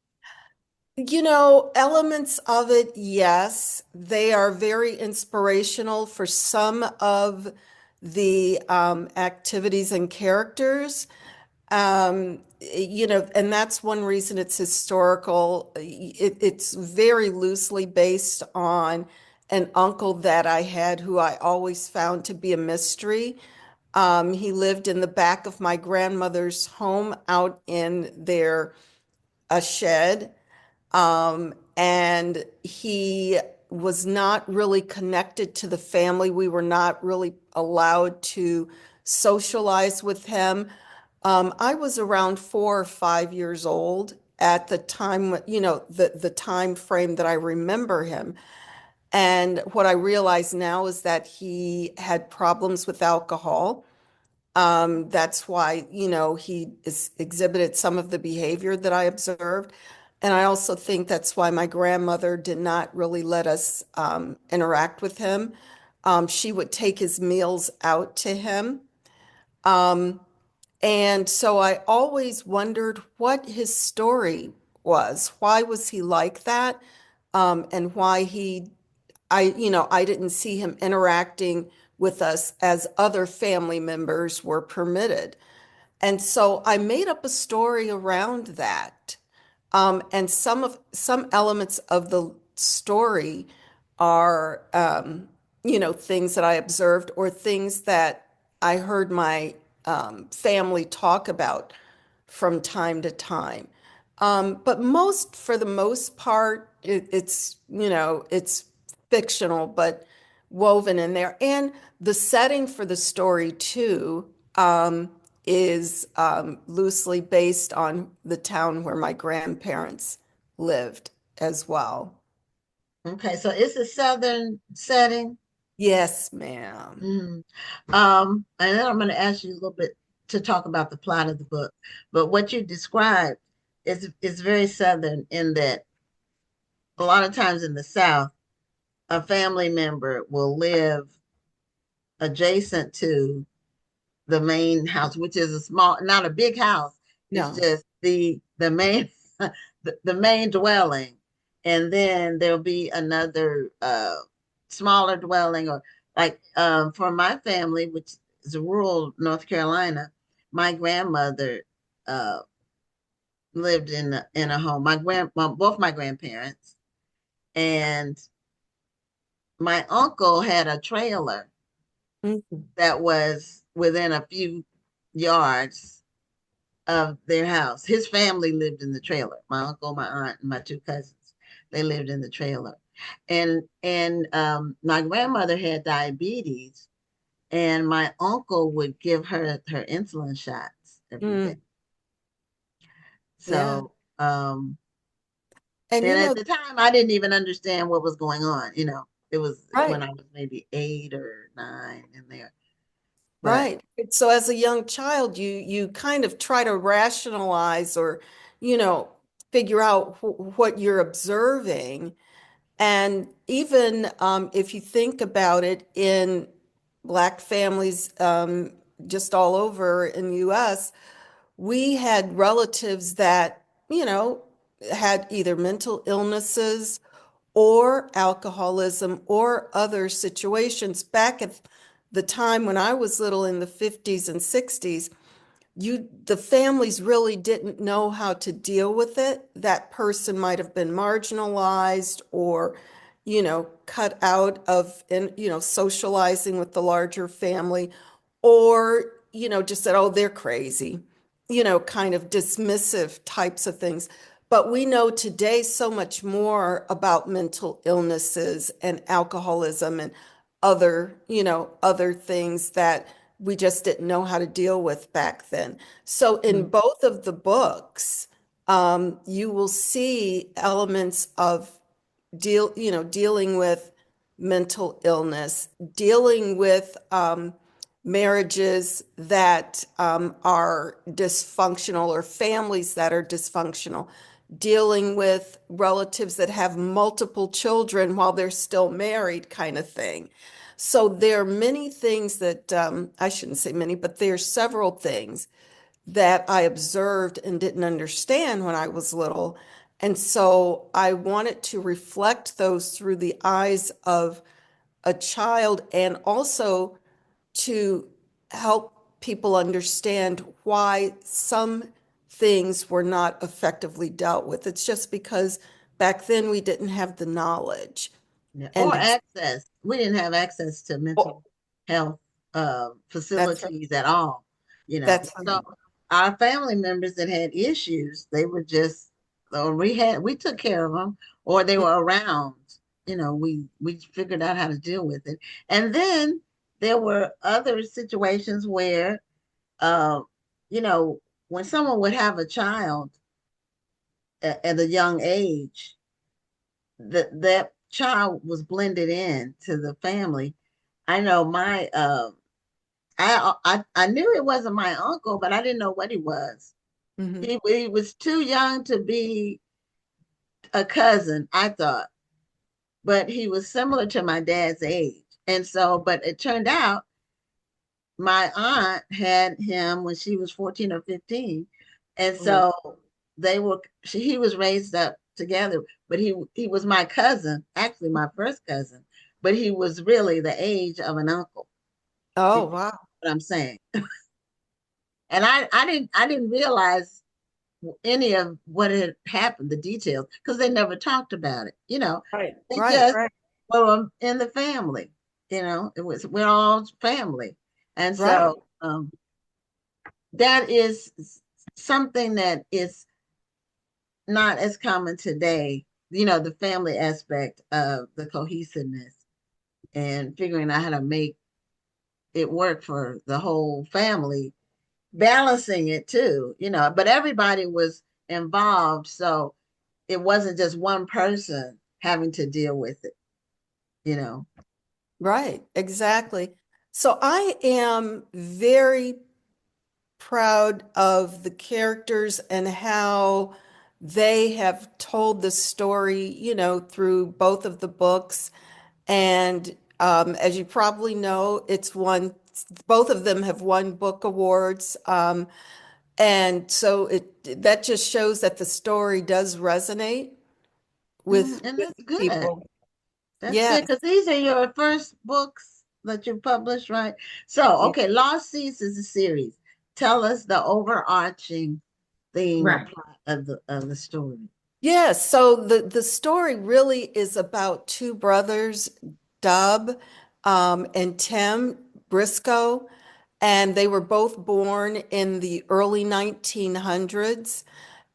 Elements of it, yes. They are very inspirational for some of the activities and characters. And that's one reason it's historical. It's very loosely based on an uncle that I had who I always found to be a mystery. He lived in the back of my grandmother's home out in a shed. And he was not really connected to the family. We were not really allowed to socialize with him. I was around 4 or 5 years old at the time, the time frame that I remember him. And what I realize now is that he had problems with alcohol. That's why, he exhibited some of the behavior that I observed. And I also think that's why my grandmother did not really let us interact with him. She would take his meals out to him. And so I always wondered what his story was. Why was he like that? And why I didn't see him interacting with us as other family members were permitted. And so I made up a story around that. And some elements of the story are, things that I observed or things that I heard my family talk about from time to time. But for the most part, it's fictional, but woven in there. And the setting for the story too, is loosely based on the town where my grandparents lived as well. Okay, so it's a southern setting. Yes, ma'am. Mhm. And then I'm going to ask you a little bit to talk about the plot of the book. But what you described is very southern in that a lot of times in the South, a family member will live adjacent to the main house, which is a small, not a big house. It's No. just the main the main dwelling. and then there'll be another smaller dwelling, or like for my family, which is rural North Carolina, my grandmother uh, lived in a home. Both my grandparents, and my uncle had a trailer Mhm. that was within a few yards of their house. His family lived in the trailer. My uncle, my aunt, and my two cousins, they lived in the trailer. And my grandmother had diabetes, and my uncle would give her insulin shots every day. Mm, yeah. So, And and at the time, I didn't even understand what was going on. It was when right, I was maybe 8 or 9 in there. But right. So as a young child, you kind of try to rationalize or, you know, figure out what you're observing. And even if you think about it in Black families just all over in the US, we had relatives that, had either mental illnesses or alcoholism or other situations. Back at the time when I was little in the 50s and 60s, the families really didn't know how to deal with it. That person might have been marginalized or, cut out of, socializing with the larger family, or, just said, oh, they're crazy, kind of dismissive types of things. But we know today so much more about mental illnesses and alcoholism and other things that we just didn't know how to deal with back then. So in mm, both of the books, you will see elements of dealing with mental illness, dealing with marriages that are dysfunctional or families that are dysfunctional, dealing with relatives that have multiple children while they're still married, kind of thing. So there are many things that I shouldn't say many, but there are several things that I observed and didn't understand when I was little. And so I wanted to reflect those through the eyes of a child and also to help people understand why some things were not effectively dealt with. It's just because back then we didn't have the knowledge. yeah, or And access. We didn't have access to oh, mental health that's right. facilities at all. That's So right. our family members that had issues, they were just, or we took care of them, or they were around. We figured out how to deal with it. And then there were other situations where, uh, you know, when someone would have a child at a young age, that child was blended in to the family. I know my I knew it wasn't my uncle, but I didn't know what he was. Mhm. He was too young to be a cousin, I thought, but he was similar to my dad's age. And so, but it turned out my aunt had him when she was 14 or 15. And Oh, so he was raised up together, but he was my cousin, actually my first cousin, but he was really the age of an uncle, oh, if you wow. know what I'm saying. And I didn't realize any of what had happened, the details, because they never talked about it. Right, They right, just right, were in the family. We're all family, and right, so that is something that is not as common today. The family aspect of the cohesiveness and figuring out how to make it work for the whole family, balancing it too. But everybody was involved, so it wasn't just one person having to deal with it, you know. right, exactly. So I am very proud of the characters and how they have told the story, through both of the books. And as you probably know, both of them have won book awards. And so that just shows that the story does resonate. And with that's good. people. That's Yes. good because these are your first books that you published, right? So, Yeah. okay, Lost Seas is a series. Tell us the overarching theme or Right. plot of the story. Yes, so the story really is about two brothers, Dub and Tim Briscoe, and they were both born in the early 1900s,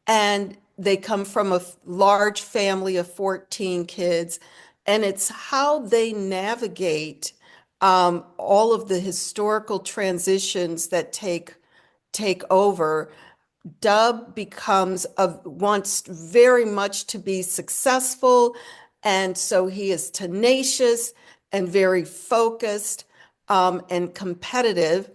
and they come from a large family of 14 kids, and it's how they navigate all of the historical transitions that take over. Dub wants very much to be successful, and so he is tenacious and very focused and competitive.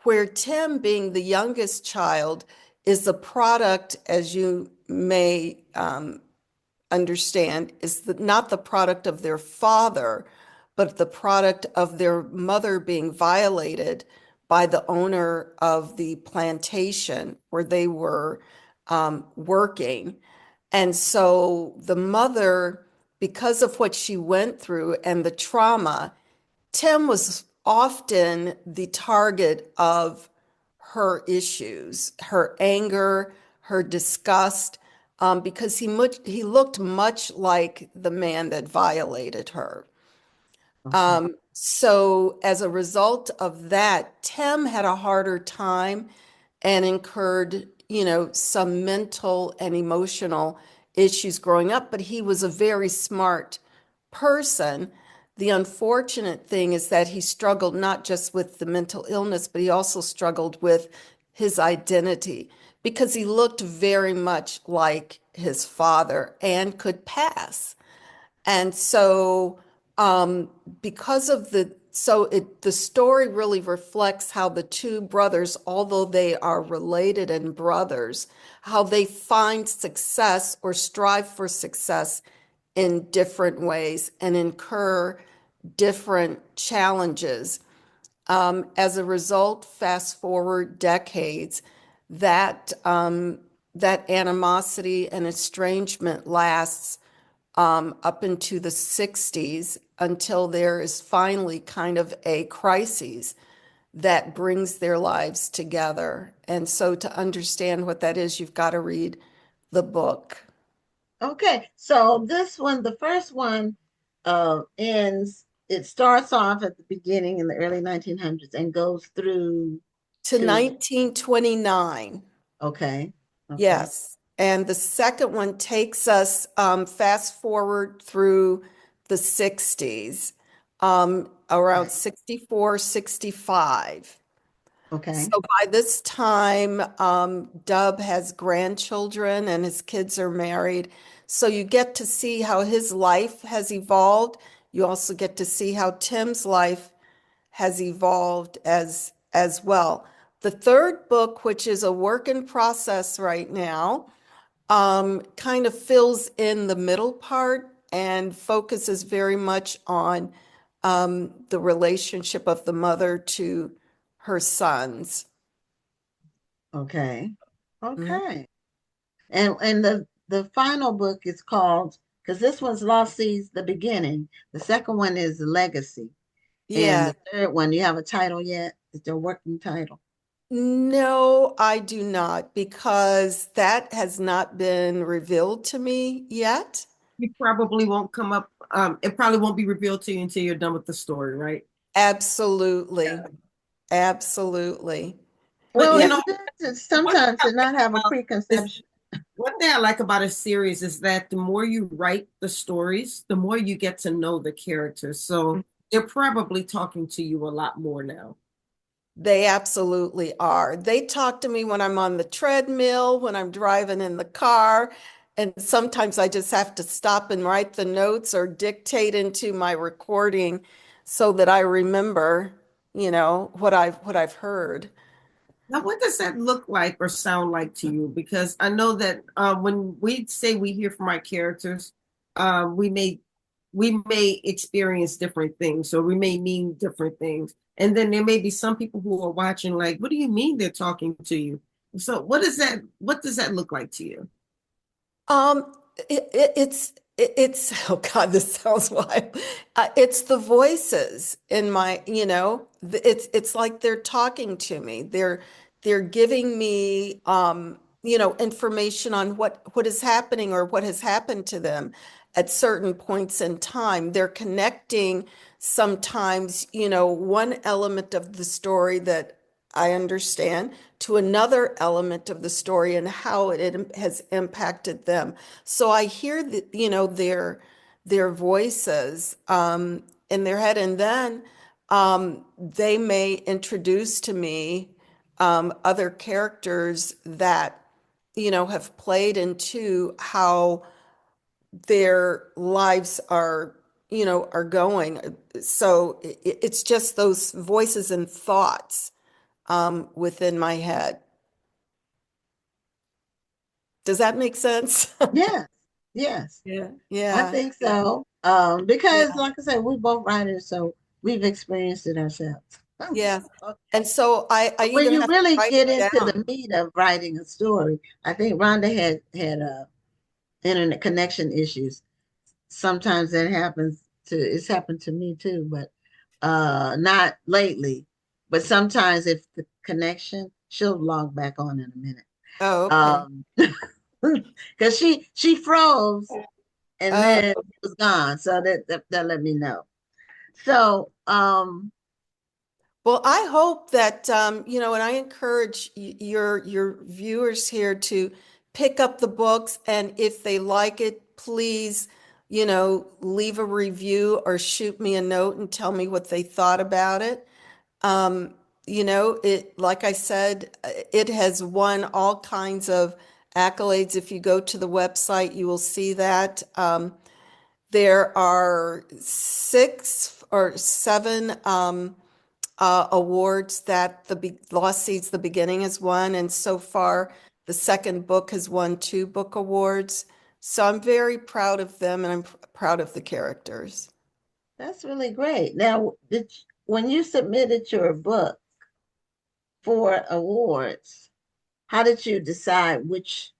Where Tim, being the youngest child, is the product, as you may understand, is not the product of their father, but the product of their mother being violated by the owner of the plantation where they were working. And so the mother, because of what she went through and the trauma, Tim was often the target of her issues, her anger, her disgust, because he looked much like the man that violated her. Okay. So as a result of that, Tim had a harder time and incurred, some mental and emotional issues growing up, but he was a very smart person. The unfortunate thing is that he struggled not just with the mental illness, but he also struggled with his identity because he looked very much like his father and could pass. And so, because of the story really reflects how the two brothers, although they are related and brothers, how they find success or strive for success in different ways and incur different challenges. As a result, fast forward decades, that animosity and estrangement lasts up into the 60s until there is finally kind of a crisis that brings their lives together. And so to understand what that is, you've got to read the book. Okay. So this one, the first one, ends. It starts off at the beginning in the early 1900s and goes through To to 1929. okay. Okay. Yes. And the second one takes us fast forward through the 60s, around Okay. 64, 65. Okay. So by this time, Dub has grandchildren and his kids are married. So you get to see how his life has evolved. You also get to see how Tim's life has evolved as well. The third book, which is a work in process right now, kind of fills in the middle part and focuses very much on the relationship of the mother to her sons. Okay. Mhm. Okay. And the final book is called because this one's Lost Seas, the beginning. The second one is the Legacy. And Yeah. the third one, you have a title yet? Is there a working title? No, I do not, because that has not been revealed to me yet. You probably won't come up. It probably won't be revealed to you until you're done with the story, right? Absolutely. Absolutely. But Well, you it's know, good to one thing sometimes I to not have a like about is preconception. one thing I like about a series is that the more you write the stories, the more you get to know the characters. So they're probably talking to you a lot more now. They absolutely are. They talk to me when I'm on the treadmill, when I'm driving in the car, and sometimes I just have to stop and write the notes or dictate into my recording so that I remember, what I've heard. Now, what does that look like or sound like to you? Because I know that when we say we hear from our characters, uh, we may we may experience different things, or we may mean different things. And then there may be some people who are watching, like, what do you mean they're talking to you? So what does that look like to you? Um, it's it's, oh God, this sounds wild. It's the voices in my, it's like they're talking to me. They're giving me, information on what is happening or what has happened to them at certain points in time. They're connecting sometimes, one element of the story that I understand to another element of the story and how it has impacted them. So I hear that, their voices in their head, and then they may introduce to me other characters that, have played into how their lives are going. So it's just those voices and thoughts within my head. Does that make sense? Yes, yes, Yeah. I Yeah. think so. Because Yeah. like I said, we're both writers, so we've experienced it ourselves. Yeah. And so I When either you have to really write get it into down. the meat of writing a story, I think Rhonda had internet connection issues. Sometimes that happens it's happened to me too, but not lately. But sometimes if the connection, she'll log back on in a minute. Oh, okay. Because she froze and Oh, then it was gone. So that let me know. So well, I hope that and I encourage your viewers here to pick up the books, and if they like it, please, leave a review or shoot me a note and tell me what they thought about it. Um, it, like I said, it has won all kinds of accolades. If you go to the website, you will see that. There are 6 or 7 awards that Lost Seeds, the beginning, has won, and so far the second book has won 2 book awards. So I'm very proud of them, and I'm proud of the characters. that's really great. Now, when you submitted your book for awards, how did you decide which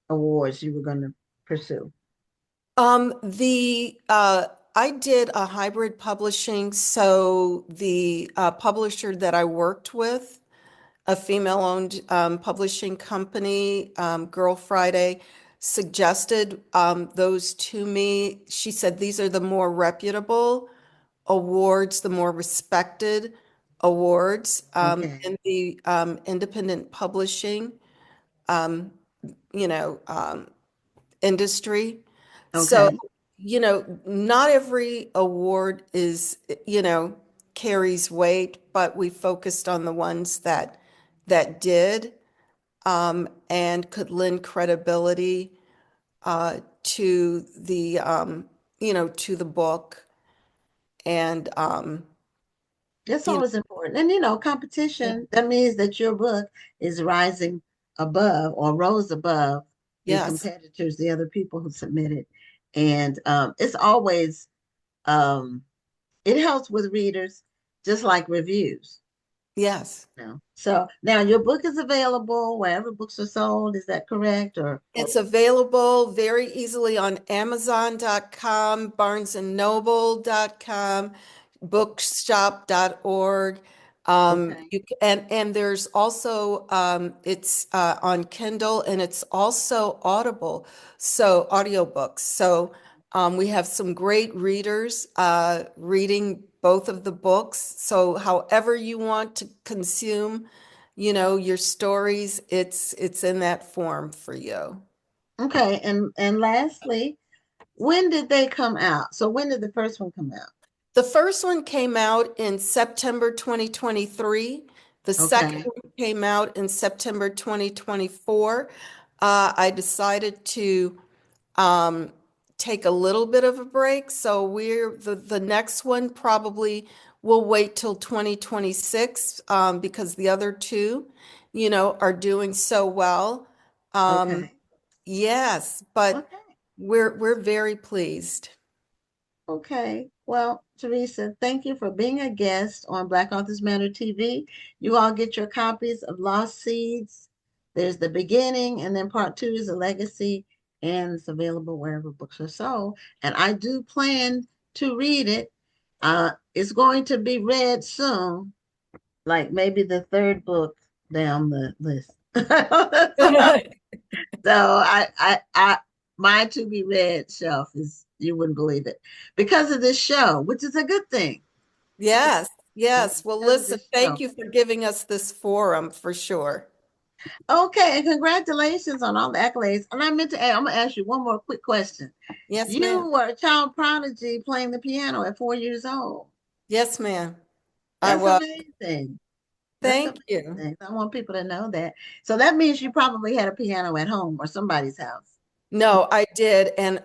awards you were going to pursue? The I did a hybrid publishing, so the publisher that I worked with, a female-owned publishing company, Girl Friday, suggested those to me. She said these are the more reputable awards, the more respected awards Okay. in the independent publishing, um, you know, um, industry. So, Okay. not every award carries weight, but we focused on the ones that did and could lend credibility to the book. And That's you know, always important. And competition, that means that your book is rising above or rose above the yes, competitors, the other people who submitted. And it's always it helps with readers, just like reviews. yes. So now your book is available wherever books are sold. Is that correct? Or It's available very easily on Amazon.com, BarnesandNoble.com, bookshop.org. okay. And there's also it's on Kindle, and it's also Audible, so audiobooks. So we have some great readers reading both of the books. So however you want to consume, your stories, it's in that form for you. Okay. And lastly, when did they come out? So when did the first one come out? The first one came out in September 2023. The second Okay. one came out in September 2024. I decided to um, take a little bit of a break, so the next one probably will wait till 2026 because the other two, are doing so well. Um, Okay. yes, but Okay. we're very pleased. Okay. Well, Teresa, thank you for being a guest on Black Authors Matter TV. You all get your copies of Lost Seeds. There's the beginning, and then part 2 is a legacy. and it's available wherever books are sold. And I do plan to read it. It's going to be read soon, like maybe the third book down the list. So my to be read shelf is, you wouldn't believe it, because of this show, which is a good thing. Yes, yes. Well, Because of listen, this thank show. you for giving us this forum for sure. Okay, and congratulations on all the accolades. And I meant to add, I'm gonna ask you one more quick question. Yes, You ma'am. were a child prodigy playing the piano at 4 years old. Yes, ma'am. I That's was. amazing. That's Thank you. amazing. I want people to know that. So that means you probably had a piano at home or somebody's house. No, I did. And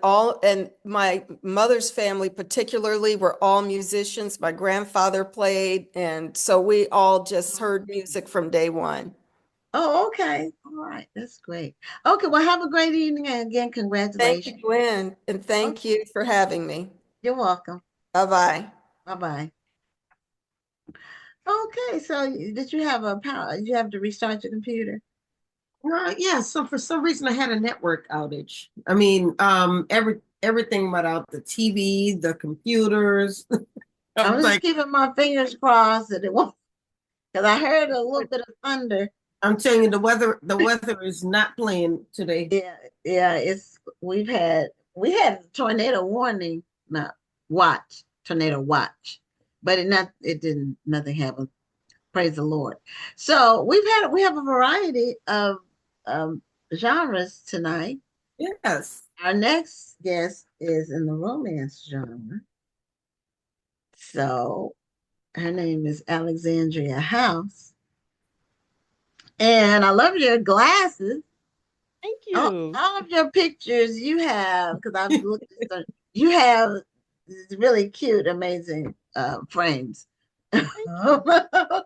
my mother's family particularly were all musicians. My grandfather played, and so we all just heard music from day one. Oh, okay. All right. That's great. Okay. Well, have a great evening. And again, Thank you, congratulations. Gwen, and thank Okay. you for having me. You're welcome. Bye-bye. Bye-bye. Okay. So did you have a power? Did you have to restart your computer? Yeah, so for some reason I had a network outage. I mean, everything went out, the TV, the computers. I I'm was just like, keeping my fingers crossed that it won't, because I heard a little bit of thunder. I'm telling you, the weather is not playing today. Yeah, yeah. We had a tornado warning, not tornado watch, but it didn't, nothing happened. Praise the Lord. So we have a variety of genres tonight. Yes. Our next guest is in the romance genre. So her name is Alexandria House. And I love your glasses. Thank All, you. all of your pictures you have, because I've looked at some, you have these really cute, amazing frames. Oh,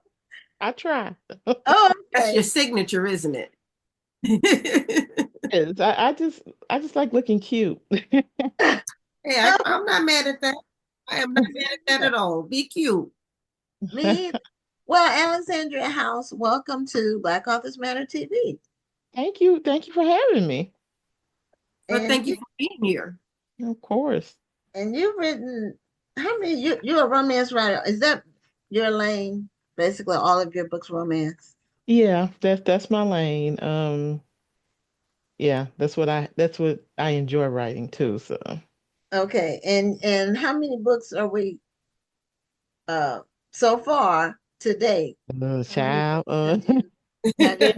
I try. That's your okay. signature, isn't it? Yes, I just like looking cute. Hey, I'm not mad at that. I am not mad at that at all. Be cute. Me, well, Alexandria House, welcome to Black Authors Matter TV. Thank you. Thank you for having me. But And thank you for being here. Of course. you've written, how many, you're a romance writer. Is that your lane? Basically all of your books romance. Yeah, that's my lane. Yeah, that's what I enjoy writing too. So Okay. And how many books are we uh so far to date? How many child, books have you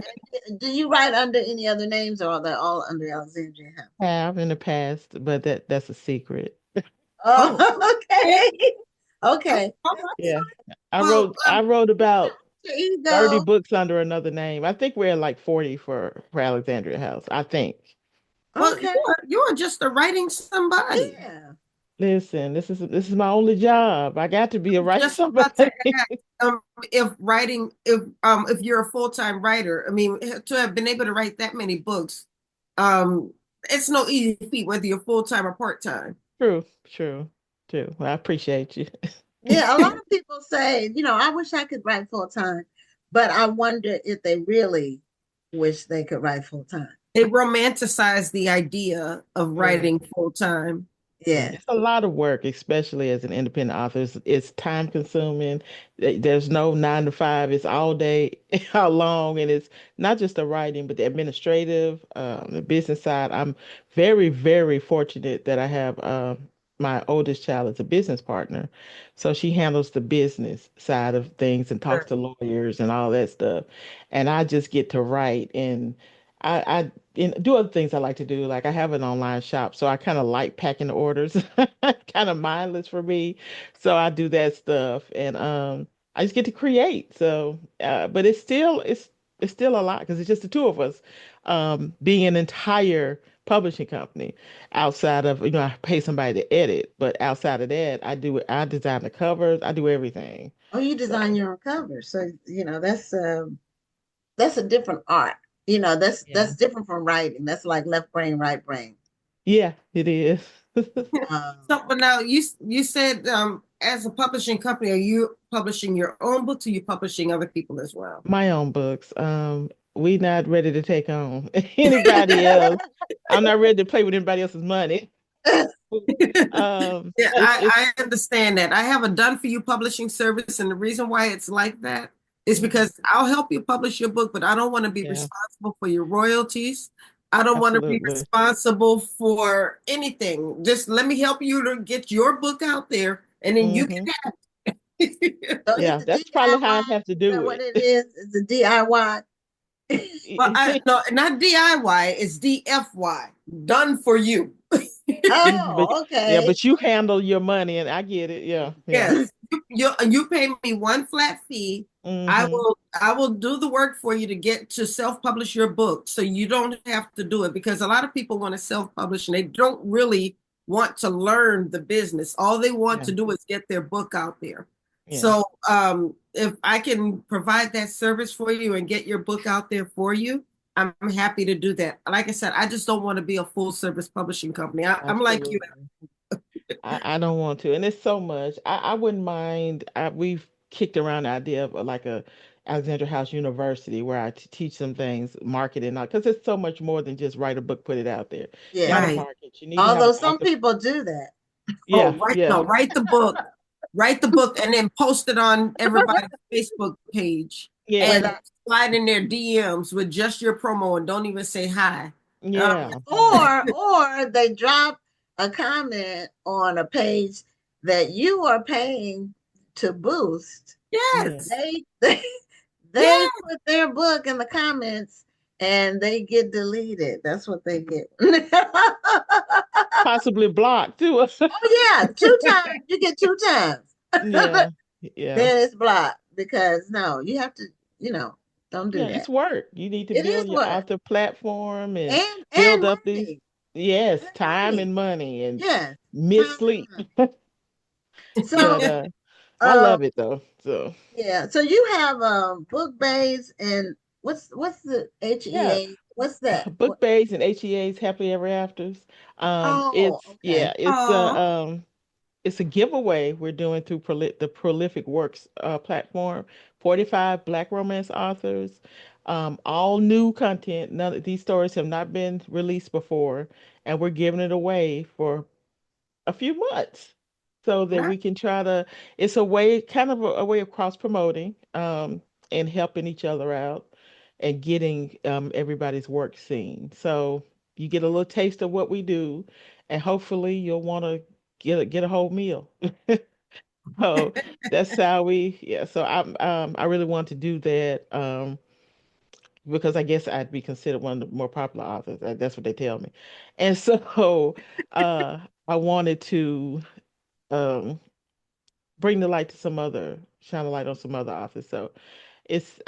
do you write under any other names, or are they all under Alexandria House? have in the past, but that's a secret. Oh, Oh, okay. okay. Okay. All Yeah. right. I Well, wrote I wrote about There you 30 go. books under another name. I think we're at like 40 for Alexandria House. I think. well, Okay. you're just a writing somebody. Yeah. Listen, this is my only job. I got to be a writer Just about to somebody. ask, if you're a full-time writer, I mean, to have been able to write that many books, um, it's no easy feat whether you're full-time or part-time. True, true, true. Well, I appreciate you. Yeah. A lot of people say, I wish I could write full time, but I wonder if they really wish they could write full time. They romanticize the idea of Yeah. writing full-time. Yeah, Yeah. it's a lot of work, especially as an independent author. It's time consuming. There's no 9 to 5. It's all day, how long, and it's not just the writing, but the administrative, the business side. I'm very, very fortunate that I have my oldest child as a business partner, so she handles the business side of things and talks Sure. to lawyers and all that stuff, and I just get to write and. I do other things I like to do. Like I have an online shop, so I kind of like packing the orders, kind of mindless for me. So I do that stuff, and I just get to create. So, but it's still a lot because it's just the two of us. Being an entire publishing company outside of I pay somebody to edit, but outside of that, I design the covers, I do everything. Oh, you So design your own cover. So, that's a different art. yeah, That's different from writing. That's like left brain, right brain. yeah, it is. So, Um, but now you said as a publishing company, are you publishing your own books or you publishing other people as well? My own books. we not ready to take on anybody else. I'm not ready to play with anybody else's money. Yeah, It's I understand that. I have a done for you publishing service, and the reason why it's like that is because I'll help you publish your book, but I don't want to be yeah, responsible for your royalties. I don't want to be absolutely. responsible for anything. Just let me help you to get your book out there, and then you Hmm. can have it. So it's Yeah, the that's probably how I DIY. have to Is do that what it. it is? It's the DIY. Well, I no, not DIY, it's DFY, done for you. But Oh, yeah, okay. but you handle your money, and I get it. Yeah, yeah. Yes, you pay me one flat fee. Hmm. I will do the work for you to get to self-publish your book, so you don't have to do it, because a lot of people want to self-publish and they don't really want to learn the business. All they want Yeah, to do is get their book out there. yeah. So if I can provide that service for you and get your book out there for you, I'm happy to do that. Like I said, I just don't want to be a full service publishing company. I'm like you. Absolutely. I don't want to, and it's so much. I wouldn't mind. We've kicked around the idea of like a Alexandria House University where I teach some things, marketing, because it's so much more than just write a book, put it out there. You got to Yes. Right. market. You need to have Although an some author. people do that. Oh, Yeah, write yeah, no, write the book, and then post it on everybody's Facebook page, yeah, and Without, slide in their DMs with just your promo and don't even say hi. yeah, yeah, or they drop a comment on a page that you are paying to boost. yeah. Yes, They they yes. put their book in the comments and they get deleted. That's what they get. Possibly blocked too. Oh yeah, two times. You get two times. Yeah, yeah, Then it's blocked because no, you have to, don't do yeah. It's that. work. You need to It is build your work. author platform and And build up these. money. Yes, And time money. and money and Yes. miss Time sleep. and money. So But I um love it though. So yeah, so you have book bays and what's the yeah, HEA? What's that? book bays and HEAs, happily ever afters. Oh, It's okay. Oh, it's a giveaway we're doing through the Prolific Works platform. 45 Black romance authors, all new content. None of these stories have not been released before, and we're giving it away for a few months so that right. we can try to. It's a way, kind of a way of cross promoting, and helping each other out and getting everybody's work seen. So you get a little taste of what we do, and hopefully you'll want to get a whole meal. So that's how we, yeah. So I really want to do that, because I guess I'd be considered one of the more popular authors. That's what they tell me. And so uh I wanted to um bring the light to some other, shine a light on some other authors. So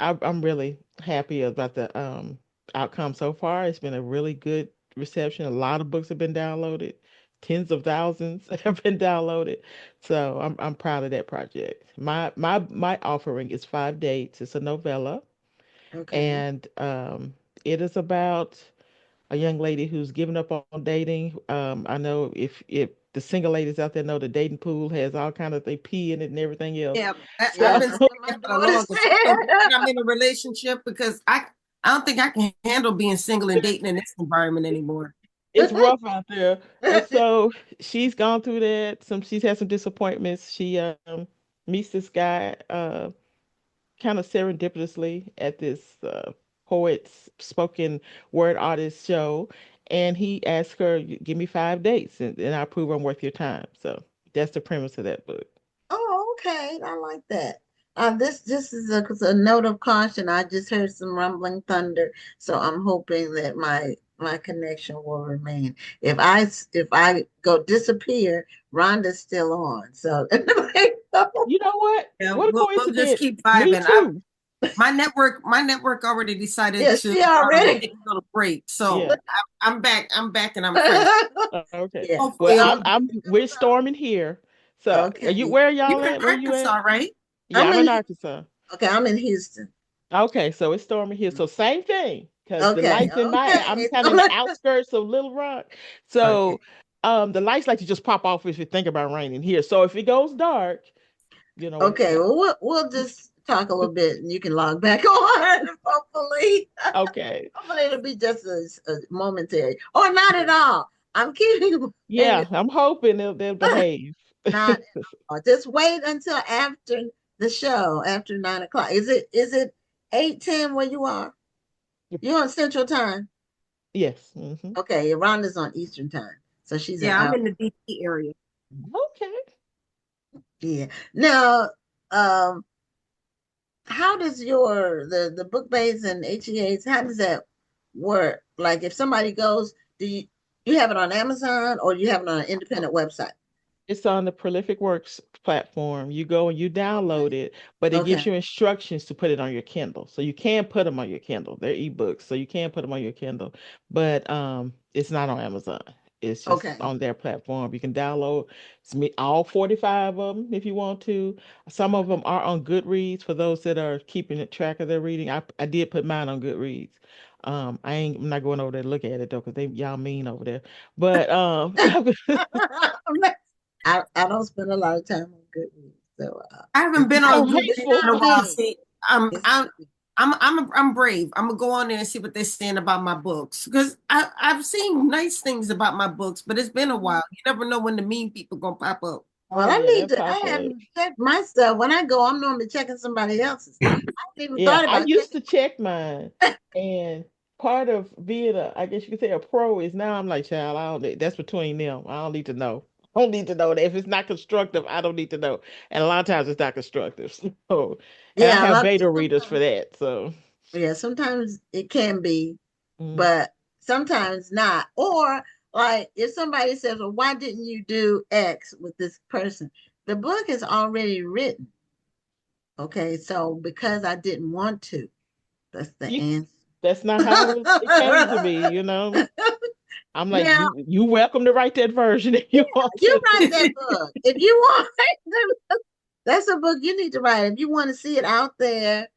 I'm really happy about the outcome so far. It's been a really good reception. A lot of books have been downloaded. Tens of thousands have been downloaded. So I'm proud of that project. My offering is 5 dates. It's a novella, Okay. and it is about a young lady who's given up on dating. I know if the single ladies out there know the dating pool has all kind of, they pee in it and everything else. Yeah, Yeah, I've So been that's saying what my that for the daughter longest. I'm so glad said. I'm in a relationship, because I don't think I can handle being single and dating in this environment anymore. it's rough out there. And so she's gone through that. She's had some disappointments. She meets this guy kind of serendipitously at this poet's spoken word artist show, and he asked her, "Give me 5 dates, and I prove I'm worth your time." So that's the premise of that book. Oh, okay. I like that. This is a note of caution. I just heard some rumbling thunder, so I'm hoping that my connection will remain. If I go disappear, Rhonda's still on. So You know what? Yeah, What a we'll just coincidence. keep Me vibing. too. My network already decided yeah, to she already. take a little break, Yeah. so I'm back. I'm back, and I'm fresh. Okay. Yeah. Well, Hopefully, So we're storming here. So are you, okay. where are you're y'all in at? Where you at? Arkansas, right? Yeah, I'm I'm in in Hu- Arkansas. okay, I'm in Houston. Okay, so it's storming here. So same thing, because the Okay, lights in I'm okay. kind of in the outskirts of Little Rock. Okay. So the lights like to just pop off if you think about raining here. So if it goes dark, you know what it's Okay, like. well, we'll just talk a little bit and you can log back on. Hopefully, Okay. hopefully it'll be just a momentary, or not at all. I'm keeping Yeah, I'm hoping they'll behave. not at all. Just wait until after the show, after 9 o'clock. Is it 8:10 where you are? You're on Central Time. Yes. Hmm. Okay, Rhonda's on Eastern Time, so she's an Yeah, I'm hour. in the DC area. Okay. Yeah. Now, um, how does the book base and HEAs, how does that work? Like if somebody goes, do you have it on Amazon or you have it on an independent website? It's on the Prolific Works platform. You go and you download Okay. it, but it gives Okay. you instructions to put it on your Kindle. So you can put them on your Kindle. They're ebooks, so you can put them on your Kindle, but it's not on Amazon. It's just Okay. on their platform. You can download all 45 of them if you want to. Some of them are on Goodreads for those that are keeping track of their reading. I did put mine on Goodreads. I'm not going over there to look at it though, because y'all mean over there. But I don't spend a lot of time on Goodreads, so I haven't it's been so on not Goodreads it's hateful. in not a while. me. See, It's not me. I'm brave. I'm gonna go on there and see what they're saying about my books because I've seen nice things about my books, but it's been a while. You never know when the mean people gonna pop up. Oh Well, I yeah, need that to. pop I up. haven't checked my stuff. When I go, I'm normally checking somebody else's. I haven't even Yeah, thought I about used checking. to check mine, and part of being I guess you could say a pro is now I'm like, child, I don't need, that's between them. I don't need to know. I don't need to know that. If it's not constructive, I don't need to know. And a lot of times it's not constructive. So, and I Yeah, a have lot. beta readers for Sometimes, that. So, yeah, sometimes it can be, mm, but sometimes not. Or like if somebody says, "Well, why didn't you do X with this person?" The book is already written. Okay, so because I didn't want to, that's the you, answer. that's not how it came to me. I'm like, Now, you welcome to write that version if you want you to. write that book. If you want, that's a book you need to write. If you want to see it out there,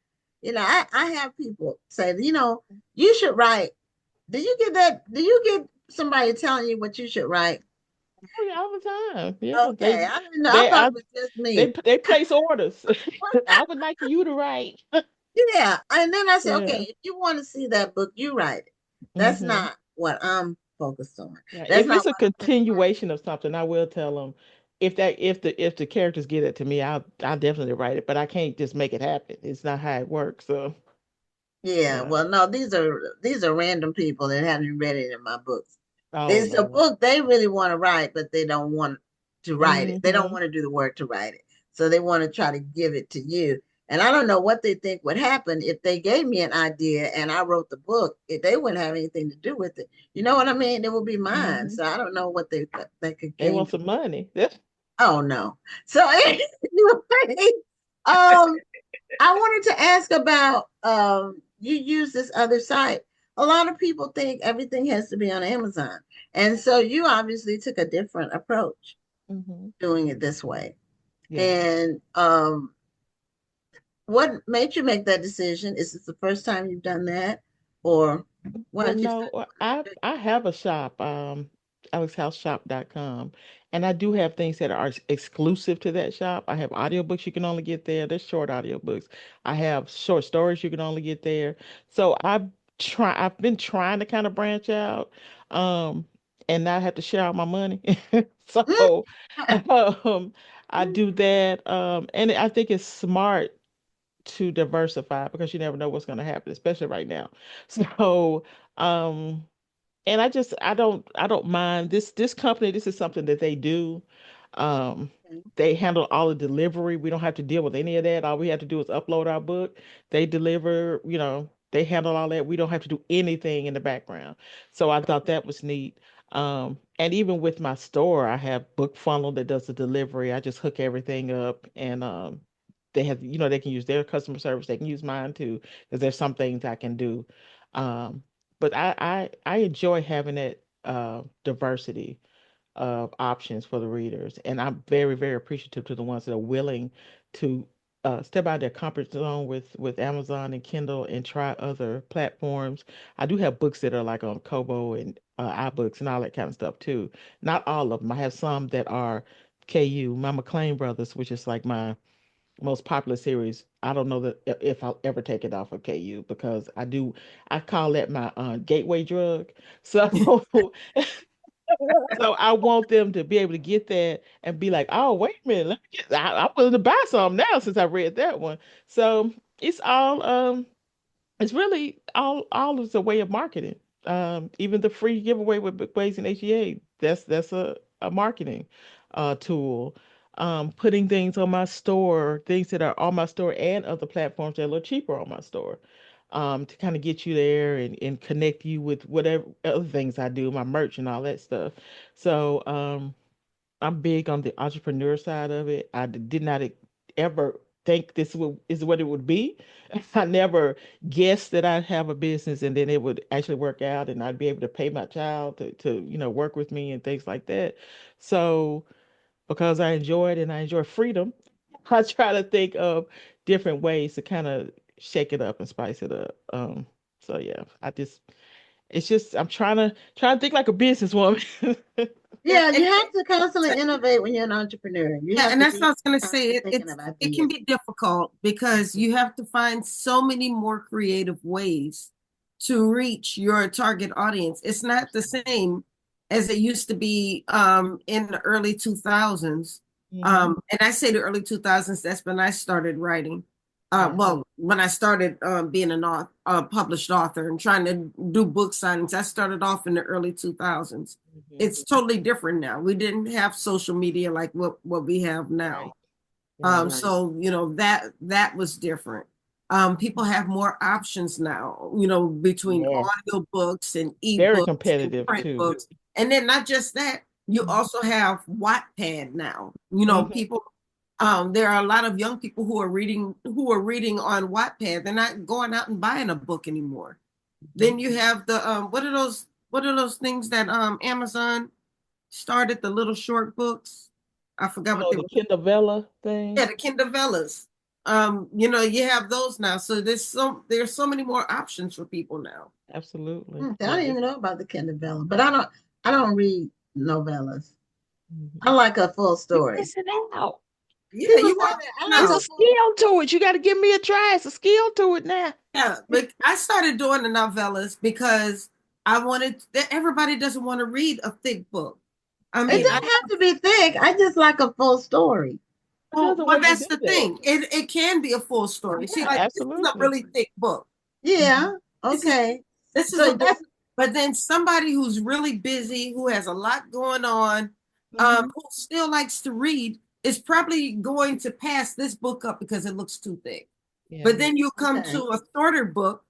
I have people say, you should write. Do you get that? Do you get somebody telling you what you should write? Oh yeah, all the time. Yeah, Okay, I didn't know. I they thought I it was just me. they place orders. I would like for you to write. Yeah, and then I said, Yeah. okay, if you want to see that book, you write it. That's Hmm. not what I'm focused on. Yeah. That's If not it's a what I'm concerned. continuation of something, I will tell them if the characters get it to me, I'll definitely write it. But I can't just make it happen. It's not how it works. So Yeah, yeah. well, no, these are random people that haven't read it in my books. Oh It's a Lord. book they really want to write, but they don't want to write it. They don't Hmm. want to do the work to write it. So they want to try to give it to you. And I don't know what they think would happen if they gave me an idea and I wrote the book. If they wouldn't have anything to do with it. You know what I mean? It would be mine. Hmm. So I don't know what they could They gain want from. some money. Oh no. So anyway, um, I wanted to ask about you use this other site. A lot of people think everything has to be on Amazon. And so you obviously took a different approach Hmm. doing it this way. Yeah. And what made you make that decision? Is this the first time you've done that? Or why Well, don't you no, start? I have a shop, alexhouseshop.com, and I do have things that are exclusive to that shop. I have audiobooks you can only get there. There's short audiobooks. I have short stories you can only get there. So I've been trying to kind of branch out, um, and not have to share out my money. So, um, I do that, and I think it's smart to diversify because you never know what's going to happen, especially right now. So, um, and I don't mind this company. This is something that they do. Um, they handle all the delivery. We don't have to deal with any of that. All we have to do is upload our book. They deliver, they handle all that. We don't have to do anything in the background. So I thought that was neat. And even with my store, I have Book Funnel that does the delivery. I just hook everything up and they can use their customer service. They can use mine too, because there's some things I can do. Um, but I enjoy having that diversity of options for the readers, and I'm very very appreciative to the ones that are willing to step out their comfort zone with Amazon and Kindle and try other platforms. I do have books that are like on Kobo and iBooks and all that kind of stuff too. Not all of them. I have some that are KU, my McLean Brothers, which is like my most popular series. I don't know that if I'll ever take it off of KU because I call that my gateway drug. So so I want them to be able to get that and be like, oh, wait a minute, I'm willing to buy some now since I read that one. So it's all it's really all is a way of marketing. Even the free giveaway with Bookways and HEA, that's a marketing tool. Putting things on my store, things that are on my store and other platforms that are a little cheaper on my store. To kind of get you there and connect you with whatever other things I do, my merch and all that stuff. So I'm big on the entrepreneur side of it. Did not ever think is what it would be. I never guessed that I'd have a business and then it would actually work out and I'd be able to pay my child to work with me and things like that. So because I enjoy it and I enjoy freedom, I try to think of different ways to kind of shake it up and spice it up. So yeah, it's just I'm trying to think like a businesswoman. Yeah, And you have to constantly innovate when you're an entrepreneur. You yeah, have and to that's what I be was going to say. constantly thinking of It can ideas. be difficult because you have to find so many more creative ways to reach your target audience. It's not the same as it used to be in the early 2000s. Hmm. And I say the early 2000s, that's when I started writing. Yeah. Well, when I started being an published author and trying to do book signings, I started off in the early 2000s. Hmm. It's totally different now. We didn't have social media like what we have now. Right. Right. Right. So that was different. People have more options now, between Yes. audiobooks and Very ebooks and competitive print too. books. And then not just that, you also have Wattpad now. Hmm. People there are a lot of young people who are reading on Wattpad. They're not going out and buying a book anymore. Then you have the what are those things that Amazon started, the little short books? I forgot what Oh, they the were. Kindle Yeah, thing. the Kindlevellas. You have those now. So there's so many more options for people now. Absolutely. I Yeah. don't even know about the Kindle, but I don't read novellas. I Mhm. like a full You're story. missing out. Yeah, People you say are that I like It's a a now. full. skill to it. You got to give me a try. It's a skill to it now. Yeah, but I started doing the novellas because I wanted everybody doesn't want to read a thick book. I It mean, I doesn't have to be thick. I just like a full story. There's a well, way to that's do the that. thing. It can be a full story. See, Yeah, like this is a absolutely. really thick book. Yeah. This is Okay. this is a So book, that's but then somebody who's really busy, who has a lot going on, Hmm. who still likes to read, is probably going to pass this book up because it looks too thick. Yeah. But then you come okay. to a shorter book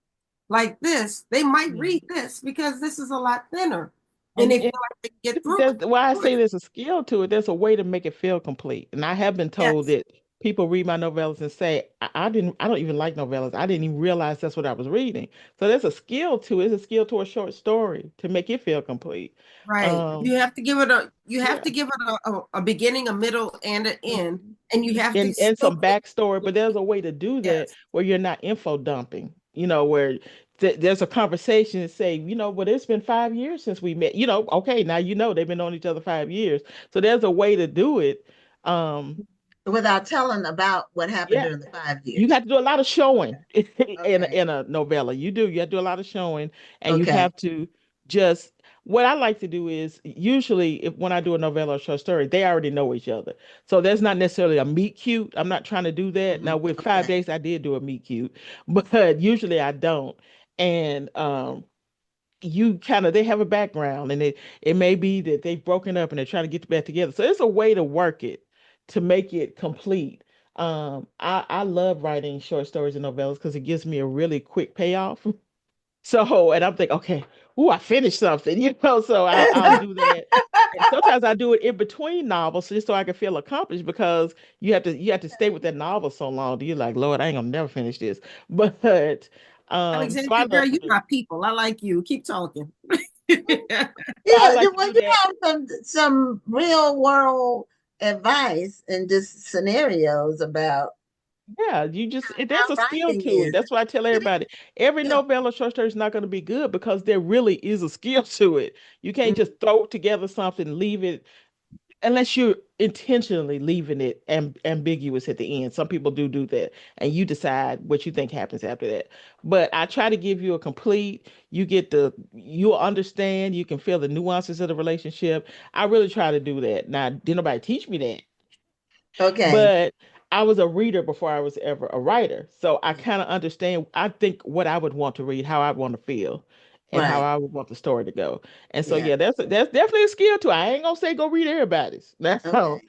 like this, they might Yeah. read this because this is a lot thinner, and And, they feel and like they can get through that's why I say it. there's a skill to it. There's a way to make it feel complete. And I have been told Yes, that people read my novellas and say, I don't even like novellas. I didn't even realize that's what I was reading. So there's a skill to it. It's a skill to a short story to make it feel complete. right. Um, You have yeah. to give it a beginning, a middle, and an end, Mhm. and you have to And still some put it. backstory, but there's a way to do that Yes, where you're not info dumping, where there's a conversation and say, well, it's been 5 years since we met. Okay, now they've been on each other 5 years. So there's a way to do it. Um, Without telling about what happened yeah, during the five you years. have to do a lot of showing Okay. in a novella. You have to do a lot of showing, and you Okay. have to just what I like to do is usually if when I do a novella or short story, they already know each other. So there's not necessarily a meet cute. I'm not trying to do that. Now with five Okay. days I did do a meet cute, but usually I don't. And you kind of they have a background and it may be that they've broken up and they're trying to get back together. So it's a way to work it to make it complete. I love writing short stories and novellas because it gives me a really quick payoff. So and I'm thinking, okay, I finished something, so I'll do that. And sometimes I do it in between novels just so I can feel accomplished because you have to stay with that novel so long. You're like, Lord, I ain't gonna never finish this. But so I Alexandria, girl, love to you do. my people. I like you. Keep talking. So I Yeah, like to well, do you that. have some real world advice and just scenarios about Yeah, there's how a skill writing to it. is. That's why I tell everybody every Yeah. novella short story is not going to be good because there really is a skill to it. You can't Mhm. just throw together something, leave it. unless you're intentionally leaving it ambiguous at the end. Some people do that, and you decide what you think happens after that. But I try to give you a complete. You'll understand. You can feel the nuances of the relationship. I really try to do that. Now, did nobody teach me that? Okay. But I was a reader before I was ever a writer. So I kind of understand, I think what I would want to read, how I want to feel, and how Right. I would want the story to go. And so Yeah. yeah, that's definitely a skill too. I ain't gonna say go read everybody's. That's all. Okay.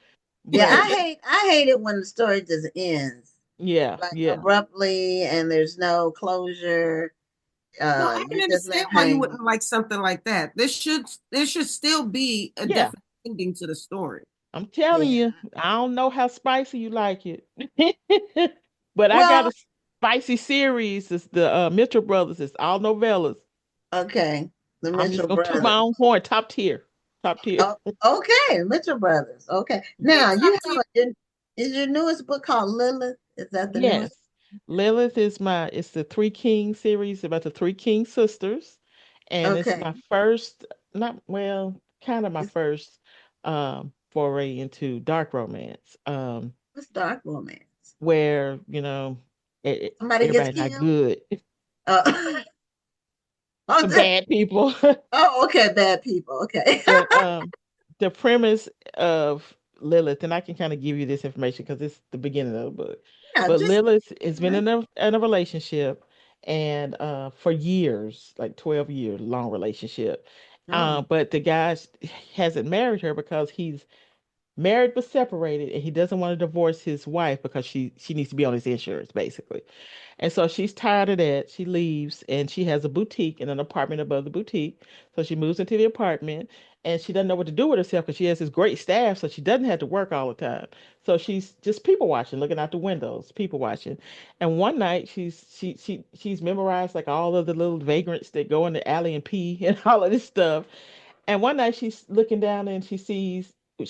Yeah, But I hate it when the story just ends yeah, like yeah. abruptly and there's no closure. No, I You're can just understand left why you hanging. wouldn't like something like that. There should still be a Yeah. definite ending to the story. I'm telling Yeah. you, I don't know how spicy you like it. But I got Well, a spicy series. It's the Mitchell Brothers. It's all novellas. okay. The I'm just Mitchell gonna toot my brothers. own horn, top tier. Top tier. Oh, okay. Mitchell brothers. Okay. Yeah, Now top you tier. have is your newest book called Lilith? Is that the Yes. newest? Lilith is it's the Three Kings series about the Three King sisters. And it's Okay. my first, not well, kind of my It's, first foray into dark romance. it's dark romance. Where, Somebody gets everybody's not killed? good. Uh, Some bad people. oh, okay. Bad people. Okay. But the premise of Lilith, and I can kind of give you this information because it's the beginning of the book. Yeah, But just Lilith has been in a relationship and for years, like 12 year long relationship. oh, But the guy hasn't married her because he's married but separated and he doesn't want to divorce his wife because she needs to be on his insurance basically. And so she's tired of that. She leaves and she has a boutique in an apartment above the boutique. So she moves into the apartment and she doesn't know what to do with herself because she has this great staff, so she doesn't have to work all the time. So she's just people watching, looking out the windows, people watching. And one night she's memorized like all of the little vagrants that go in the alley and pee and all of this stuff. And one night she's looking down and she's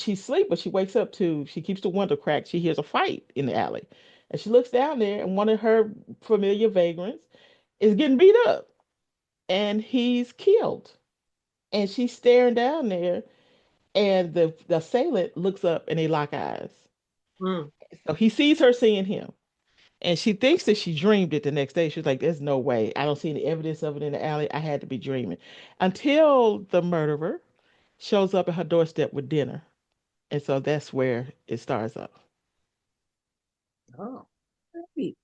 asleep, but she wakes up to she keeps the window cracked. She hears a fight in the alley. And she looks down there and one of her familiar vagrants is getting beat up and he's killed. And she's staring down there and the assailant looks up and they lock eyes. Mm. So he sees her seeing him. And she thinks that she dreamed it the next day. She's like, there's no way. I don't see any evidence of it in the alley. I had to be dreaming. Until the murderer shows up at her doorstep with dinner. And so that's where it starts off. oh, great.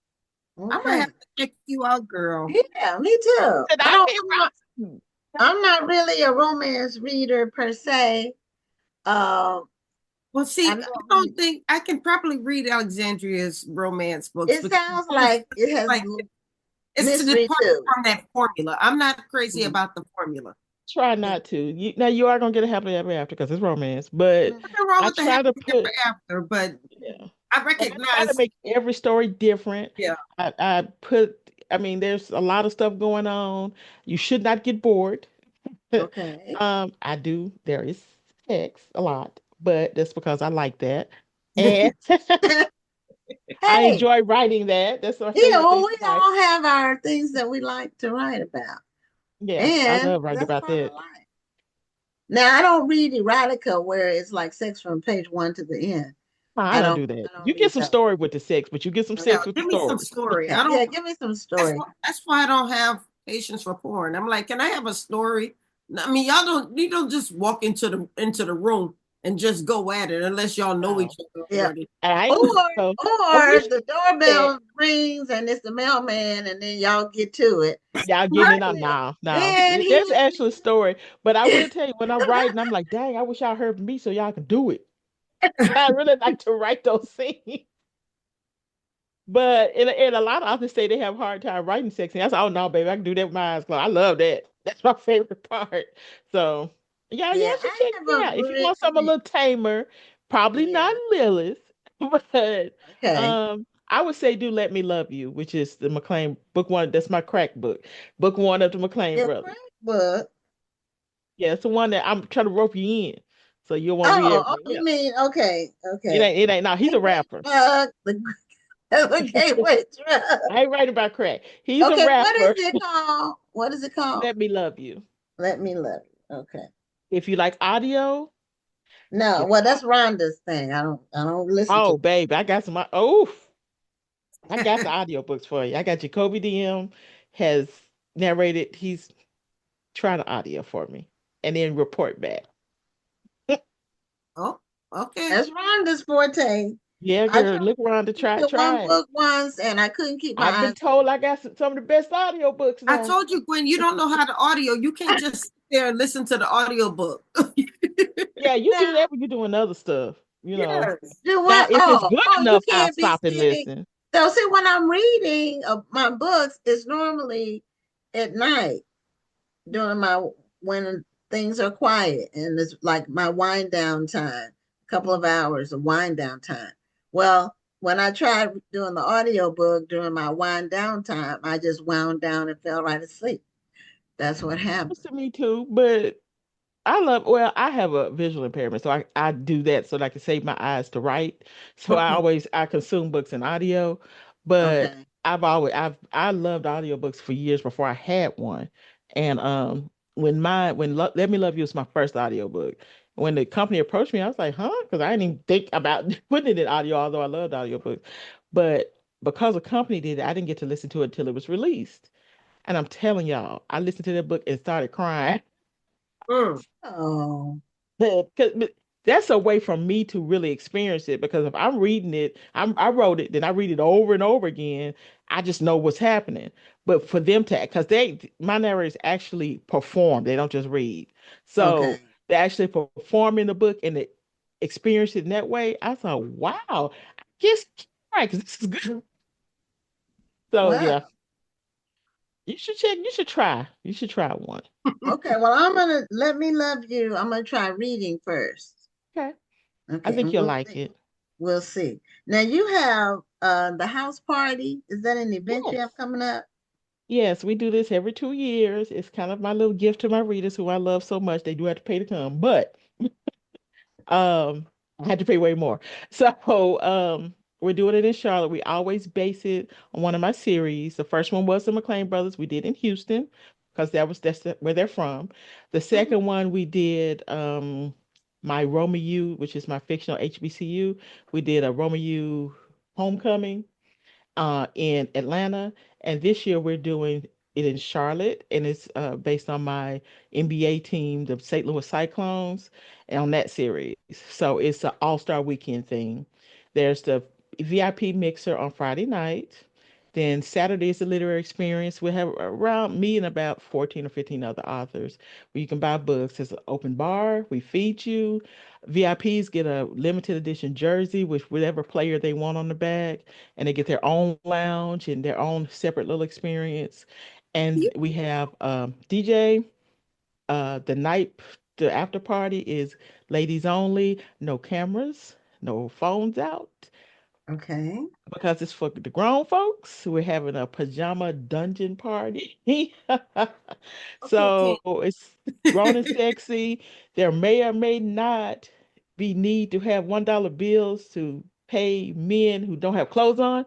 I'm gonna Okay. have to check you out, girl. Yeah, me too. And I I don't. can't I'm not really a romance reader per se. Um, Well, see, I I don't don't read. think I can probably read Alexandria's romance books It because sounds like it has like it's to mystery depart too. from that formula. I'm not crazy Mhm. about the formula. try not to. Now you are gonna get a happily ever after because it's romance, but Nothing wrong I with the try to happily ever put after, but yeah, I and I try to recognize, make every story different. yeah. I put I mean there's a lot of stuff going on. You should not get bored. Okay. I do. There is sex a lot, but that's because I like that. And I Hey, enjoy writing that. That's my yeah, favorite well, thing we to write. all have our things that we like to write about, Yeah, I and love writing that's about part of that. life. Now, I don't read erotica where it's like sex from page one to the end. I I don't don't. do that. I don't You get read some those. story with the sex, but you get some Yeah, sex with the give me some story. story. Yeah, I don't. yeah. Give me some story. That's why I don't have patience for porn. I'm like, can I have a story? I mean, you don't just walk into the room and just go at it unless y'all know No. each other Yeah. already. And I Or ain't so I or wish the you did doorbell rings and it's the mailman, and then y'all get to it. that. Y'all getting it Right. on now. No. And he There's actually a story. But I will just tell you, when I'm writing, I'm like, dang, I wish y'all heard from me so y'all could do it. I really like to write those scenes. But in a lot of authors say they have a hard time writing sex scenes. I said, oh no, baby, I can do that with my eyes closed. I love that. That's my favorite part. So yeah, yeah, you should I check have me a out. If you want something a really little tamer, probably not yeah. Lilith, but Okay. I would say do Let Me Love You, which is the McLean book one. That's my crack book. Book one of the McLean Your brothers. crack book. Yeah, it's the one that I'm trying to rope you in. So you'll want to read Oh, everything you else. mean okay, It okay. ain't it ain't no, he's a Gateway rapper. drug, the gateway drug. I ain't writing about crack. He's a Okay, what is rapper. it called? What is it called? Let Me Love You. Let me love you. Okay. If you like audio, No, Yeah. well, that's Rhonda's thing. I don't listen Oh, to. baby, I got some. Oh, I got the audiobooks for you. I got Jacoby DM has narrated. He's trying to audio for me and then report back. Oh, okay. That's Rhonda's forte. Yeah, I girl, tried look around to to get one try it. book once, and I couldn't keep my I've been eyes. told I got some of the best audiobooks I now. told you, Gwen, you don't know how to audio. You can't just sit there and listen to the audio book. Yeah, you do Now, that when you're doing other stuff, you know. Yes. do Now, what? if it's good Oh, you enough, I'll can't be stop and sitting. listen. So, see, when I'm reading my books, it's normally at night during my when things are quiet, and it's like my wind down time, a couple of hours of wind down time. Well, when I tried doing the audio book during my wind down time, I just wound down and fell right asleep. That's what Happens happened. to me too, but well, I have a visual impairment, so I do that so that I can save my eyes to write. So Okay. I consume books and audio, but Okay. I loved audiobooks for years before I had one. And Let Me Love You was my first audiobook. When the company approached me, I was like, huh? Because I didn't even think about putting it in audio, although I loved audiobooks. But because the company did it, I didn't get to listen to it until it was released. And I'm telling y'all, I listened to that book and started crying. Mm. Oh, But that's a way for me to really experience it because if I'm reading it, I wrote it, then I read it over and over again. I just know what's happening. But for them to, because my narrators actually perform, they don't just read. So okay. they actually perform in the book and they experience it in that way. I thought, wow, I guess right, because this is good. So yeah, Well, you should check. You should try. You should try one. okay. Well, I'm gonna Let Me Love You. I'm gonna try reading first. Okay, I Okay, think and you'll we'll like see. it. We'll see. Now you have the house party. Is that an event you Yes. have coming up? Yes, we do this every 2 years. It's kind of my little gift to my readers who I love so much. They do have to pay to come, but I had to pay way more. So we're doing it in Charlotte. We always base it on one of my series. The first one was the McLean Brothers. We did in Houston because where they're from. The Mhm. second one we did my Romeo, which is my fictional HBCU. We did a Romeo homecoming in Atlanta, and this year we're doing it in Charlotte, and it's based on my NBA team, the St. Louis Cyclones, and on that series. So it's an all-star weekend thing. There's the VIP mixer on Friday night. Then Saturday is the literary experience. We have around me and about 14 or 15 other authors where you can buy books. It's an open bar. We feed you. VIPs get a limited edition jersey with whatever player they want on the back, and they get their own lounge and their own separate little experience. And we have DJ. The night, the after party is ladies only, no cameras, no phones out Okay. because it's for the grown folks. We're having a pajama dungeon party. Okay, King. So it's grown and sexy. There may or may not be need to have $1 bills to pay men who don't have clothes on.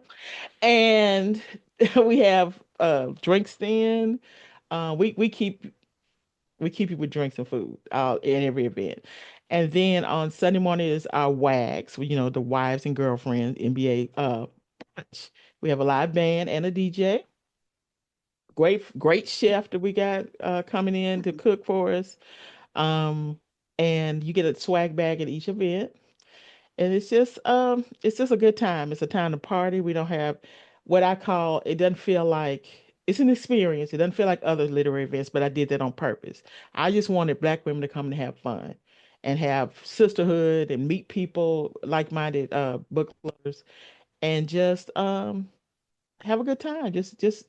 And we have drinks then. We keep you with drinks and food in every event. And then on Sunday morning is our WAGs, the wives and girlfriends NBA brunch. We have a live band and a DJ. Great chef that we got coming in to cook for us. Um, and you get a swag bag at each event. And it's just a good time. It's a time to party. We don't have what I call it doesn't feel like it's an experience. It doesn't feel like other literary events, but I did that on purpose. I just wanted Black women to come and have fun and have sisterhood and meet people, like-minded book lovers, and just have a good time. Just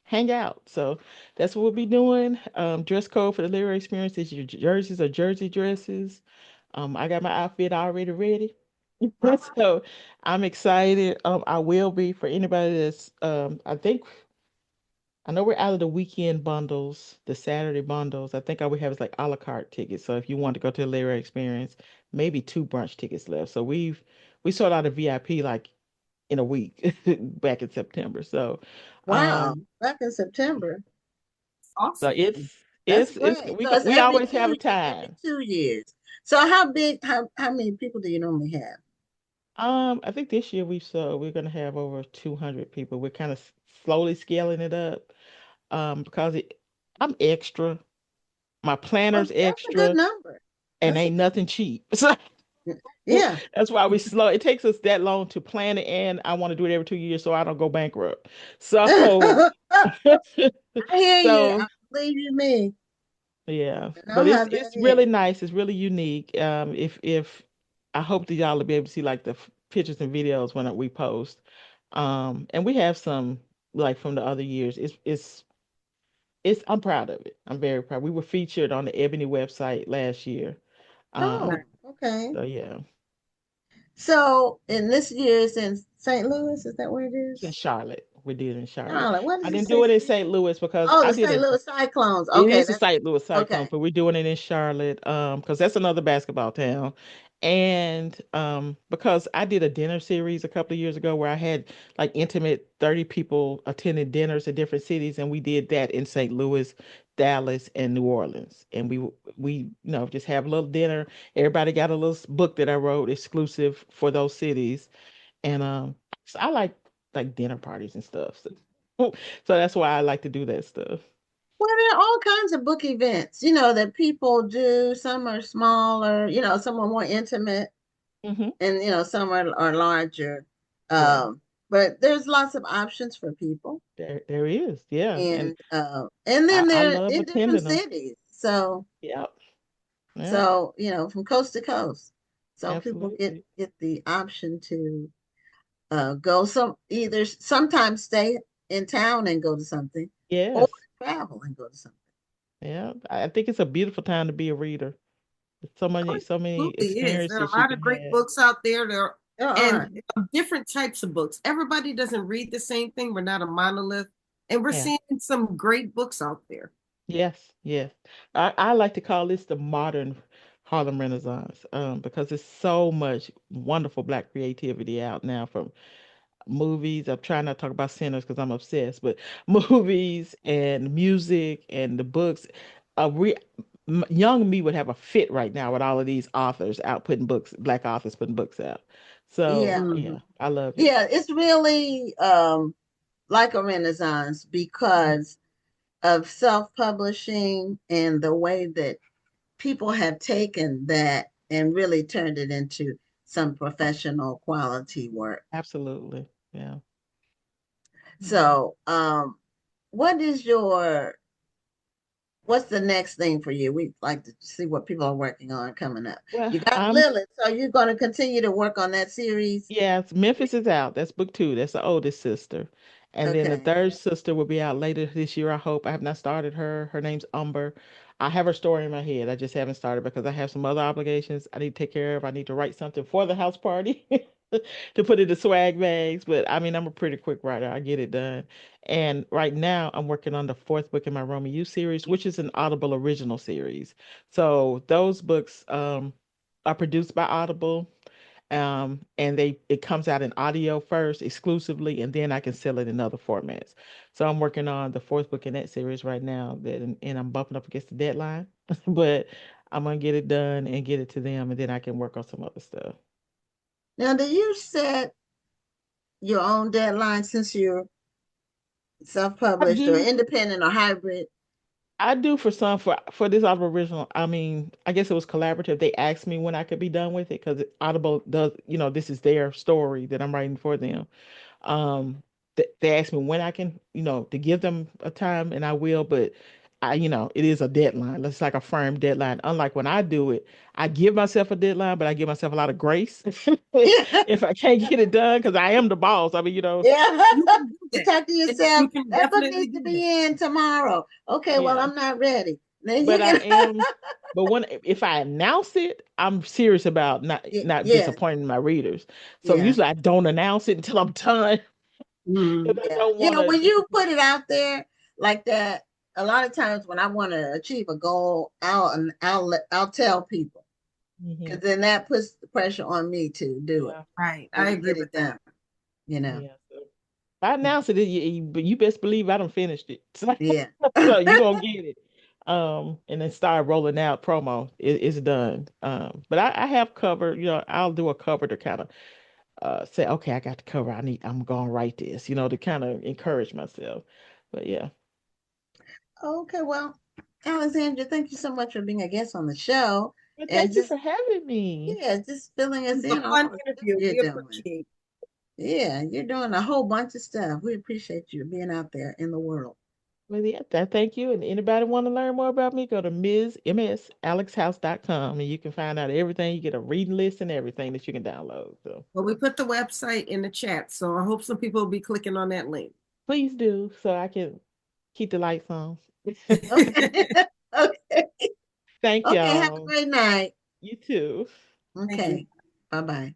hang out. So that's what we'll be doing. Dress code for the literary experience is your jerseys or jersey dresses. I got my outfit already ready. So I'm excited. I will be for anybody that's I know we're out of the weekend bundles, the Saturday bundles. I think all we have is like a la carte tickets. So if you want to go to the literary experience, maybe two brunch tickets left. So we sold out a VIP like in a week back in September. So Wow. um Back in September. so Awesome. That's it's great. So we it's we every always have two a every time. 2 years. So how big? How many people do you normally have? I think this year we're gonna have over 200 people. We're kind of slowly scaling it up. Because I'm extra, my Well, planner's that's a good extra, number. and That's a ain't good. nothing cheap. So Yeah, that's why we slow. It takes us that long to plan it, and I want to do it every 2 years so I don't go bankrupt. So, I hear you. so I believe you me. yeah, I but know how that it's really is. nice. It's really unique. If I hope that y'all will be able to see like the pictures and videos when we post. And we have some like from the other years. It's I'm proud of it. I'm very proud. We were featured on the Ebony website last year. Oh, Um, okay. so yeah, So, in this year's in St. Louis, is that where it it's in is? Charlotte. We did it in Charlotte. Charlotte. What I does it didn't say? do it in St. Louis because Oh, I the did St. it. Louis Cyclones. It Okay, is the that's St. Louis Cyclones, okay. but we're doing it in Charlotte, because that's another basketball town. And because I did a dinner series a couple of years ago where I had like intimate 30 people attending dinners in different cities, and we did that in St. Louis, Dallas, and New Orleans. And we just have a little dinner. Everybody got a little book that I wrote exclusive for those cities. And so I like dinner parties and stuff. So, so that's why I like to do that stuff. Well, there are all kinds of book events, that people do. Some are smaller, some are more intimate, Hmm. and some are larger. Yeah. Um, but there's lots of options for people, There is, yeah, and and then I they're love in different attending them. cities. So Yep, yep, so from coast to coast. So people get absolutely. get the option to go either sometimes stay in town and go to something, or Yes, travel and go to something. yeah. I think it's a beautiful time to be a reader. There's Oh, so it many absolutely is. There are experiences a you lot can of great have. books out there. There are. And different types of books. Everybody doesn't read the same thing. We're not a monolith. And we're Yeah. seeing some great books out there. Yes, yes. I like to call this the modern Harlem Renaissance, because there's so much wonderful Black creativity out now from movies. I'm trying not to talk about sinners because I'm obsessed, but movies and music and the books. We young me would have a fit right now with all of these authors out putting books, Black authors putting books out. So Yeah. Mhm. yeah, I love it. Yeah, it's really like a renaissance because of self-publishing and the way that people have taken that and really turned it into some professional quality work. Absolutely. Yeah. Mhm. So, what is your what's the next thing for you? We like to see what people are working on coming up. Well, You got I'm Lilith, so you're going to continue to work on that series. Yes, Memphis is out. That's book two. That's the oldest sister. And then the Okay. third sister will be out later this year, I hope. I have not started her. Her name's Umber. I have her story in my head. I just haven't started because I have some other obligations I need to take care of. I need to write something for the house party to put in the swag bags. But I mean, I'm a pretty quick writer. I get it done. And right now, I'm working on the fourth book in my Romeo series, which is an Audible original series. So those books are produced by Audible, and it comes out in audio first exclusively, and then I can sell it in other formats. So I'm working on the fourth book in that series right now, and I'm bumping up against the deadline, but I'm gonna get it done and get it to them, and then I can work on some other stuff. Now, do you set your own deadline since you're I self-published or do. independent or hybrid? I do for some for this Audible original. I mean, I guess it was collaborative. They asked me when I could be done with it because Audible does, this is their story that I'm writing for them. They asked me when I can, to give them a time, and I will, but it is a deadline. It's like a firm deadline. Unlike when I do it, I give myself a deadline, but I give myself a lot of grace Yeah. if I can't get it done because I am the boss. I mean, Yeah. You can do You that. talk to yourself, You can that book definitely needs to do that. be in tomorrow. Okay, well, yeah. I'm not ready. Then you But I can, am, but when if I announce it, I'm serious about not yeah, disappointing my readers. So yeah, usually I don't announce it until I'm done Mhm. because I yeah. don't want Yeah, to. when you put it out there like that, a lot of times when I want to achieve a goal, I'll tell people Mhm. because then that puts the pressure on me to do it Yeah, Right. and I to agree get with it that. done. You know, yeah. So if I announce it, but you best believe I done finished it. yeah. So you gonna get it. And then start rolling out promo. It's done. But I have covered, I'll do a cover to kind of say, okay, I got the cover. I'm gonna write this, to kind of encourage myself. But yeah. Okay, well, Alexandra, thank you so much for being a guest on the show But and thank you just for having me. yeah, just filling It us was a in on fun all the stuff interview. you're We doing. appreciate it. Yeah, you're doing a whole bunch of stuff. We appreciate you being out there in the world. Well, yeah, thank you. And anybody want to learn more about me, go to msalexhouse.com and you can find out everything. You get a reading list and everything that you can download. So Well, we put the website in the chat, so I hope some people will be clicking on that link. please do so I can keep the lights on. Okay. Okay. Thank Okay, have a y'all. great night. You too. Thank you. Okay. Bye-bye.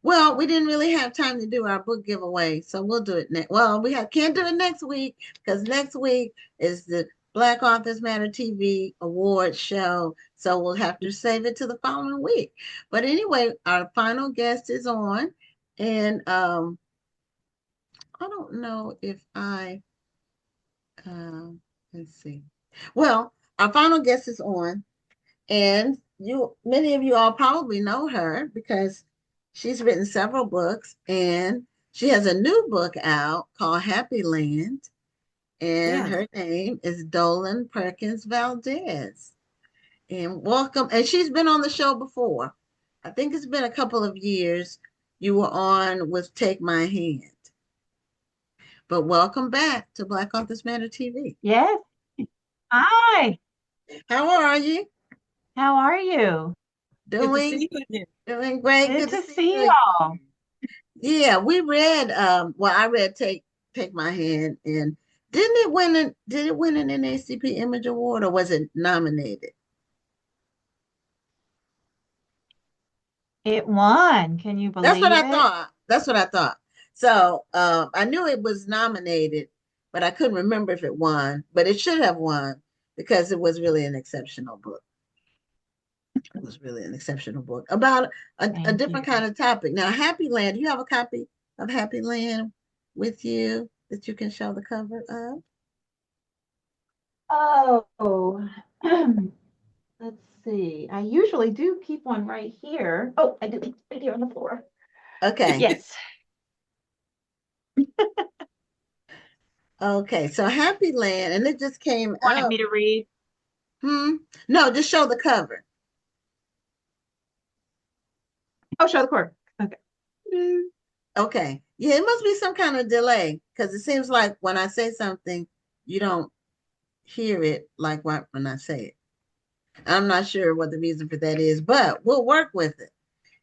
Well, we didn't really have time to do our book giveaway, so we'll do it next. Well, can't do it next week because next week is the Black Authors Matter TV award show, so we'll have to save it to the following week. But anyway, our final guest is on, and I don't know if let's see. Well, our final guest is on, and many of you all probably know her because she's written several books, and she has a new book out called Happy Land, and Yeah. her name is Dolen Perkins-Valdez. And welcome, and she's been on the show before. I think it's been a couple of years. You were on with Take My Hand. But welcome back to Black Authors Matter TV. Yes. Hi. How are you? How are you? Good to Doing see you again. doing great. Good Good to to see see you y'all. again. Yeah, we read well, I read Take My Hand, and did it win an NACP Image Award, or was it nominated? It won. Can you That's what believe I it? thought. That's what I thought. So I knew it was nominated, but I couldn't remember if it won. But it should have won because it was really an exceptional book. It was really an exceptional book about a Thank different you. kind of topic. Now, Happy Land, do you have a copy of Happy Land with you that you can show the cover of? Oh, let's see. I usually do keep one right here. Oh, I do right here on the floor. Okay. Yes. Okay. So Happy Land, and it just came Wanted out. me to read? No, just show the cover. Oh, show the cover. Okay. Okay. Yeah, it must be some kind of delay because it seems like when I say something, you don't hear it like when I say it. I'm not sure what the reason for that is, but we'll work with it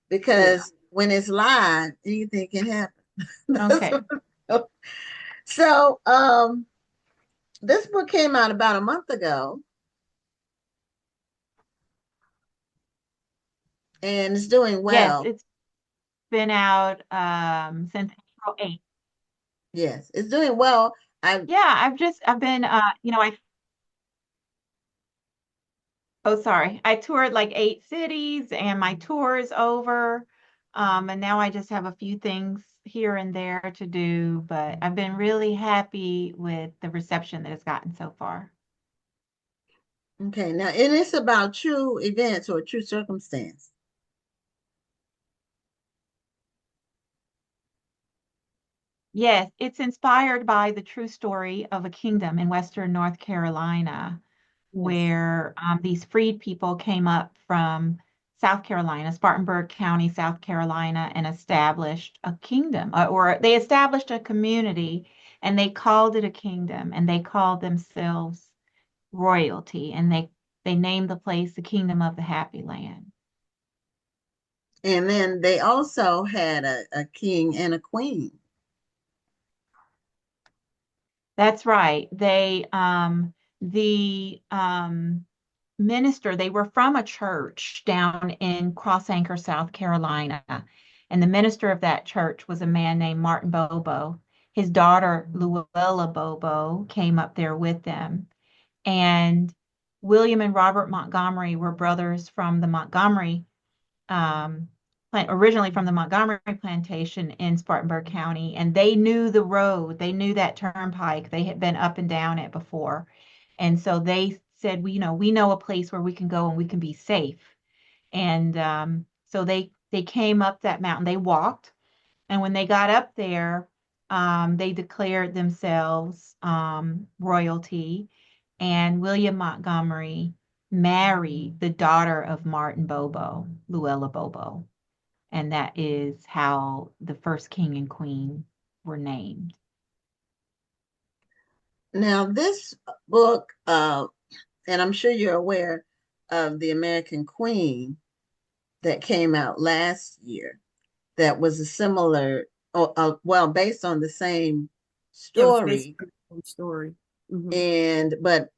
because when it's live, anything can happen. Okay. So, this book came out about a month ago, and it's doing Yes, well. it's been out since April 8th. Yes, it's doing well. Yeah, I've been oh, sorry. I toured like 8 cities and my tour is over. And now I just have a few things here and there to do, but I've been really happy with the reception that it's gotten so far. Okay, now and it's about true events or true circumstance. Yes, it's inspired by the true story of a kingdom in Western North Carolina, where these freed people came up from South Carolina, Spartanburg County, South Carolina, and established a kingdom, or they established a community, and they called it a kingdom, and they called themselves royalty, and they named the place the Kingdom of the Happy Land. And then they also had a king and a queen. That's right. The minister, they were from a church down in Cross Anchor, South Carolina. And the minister of that church was a man named Martin Bobo. His daughter, Luella Bobo, came up there with them. And William and Robert Montgomery were brothers from the Montgomery originally from the Montgomery plantation in Spartanburg County, and they knew the road. They knew that turnpike. They had been up and down it before. And so they said, we know a place where we can go and we can be safe. And so they came up that mountain. They walked, and when they got up there, they declared themselves royalty. And William Montgomery married the daughter of Martin Bobo, Luella Bobo. And that is how the first king and queen were named. Now, this book, and I'm sure you're aware of The American Queen that came out last year, that was a similar, well, based on the same Yeah, it was based story. on the story. Mm-hmm. And but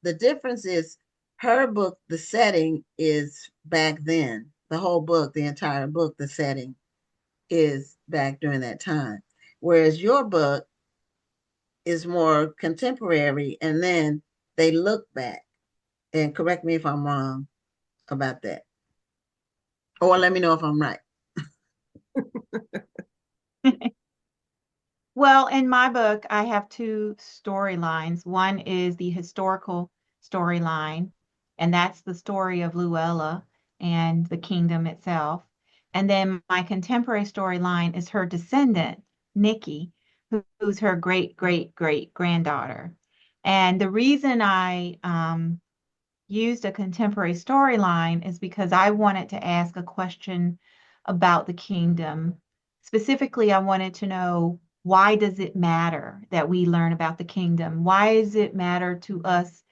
the difference is her book, the setting is back then. The whole book, the entire book, the setting is back during that time. Whereas your book is more contemporary, and then they look back. And correct me if I'm wrong about that. Or let me know if I'm right. Well, in my book, I have two storylines. One is the historical storyline, and that's the story of Luella and the kingdom itself. And then my contemporary storyline is her descendant, Nikki, who's her great, great, great granddaughter. And the reason I used a contemporary storyline is because I wanted to ask a question about the kingdom. Specifically, I wanted to know, why does it matter that we learn about the kingdom? Why does it matter to us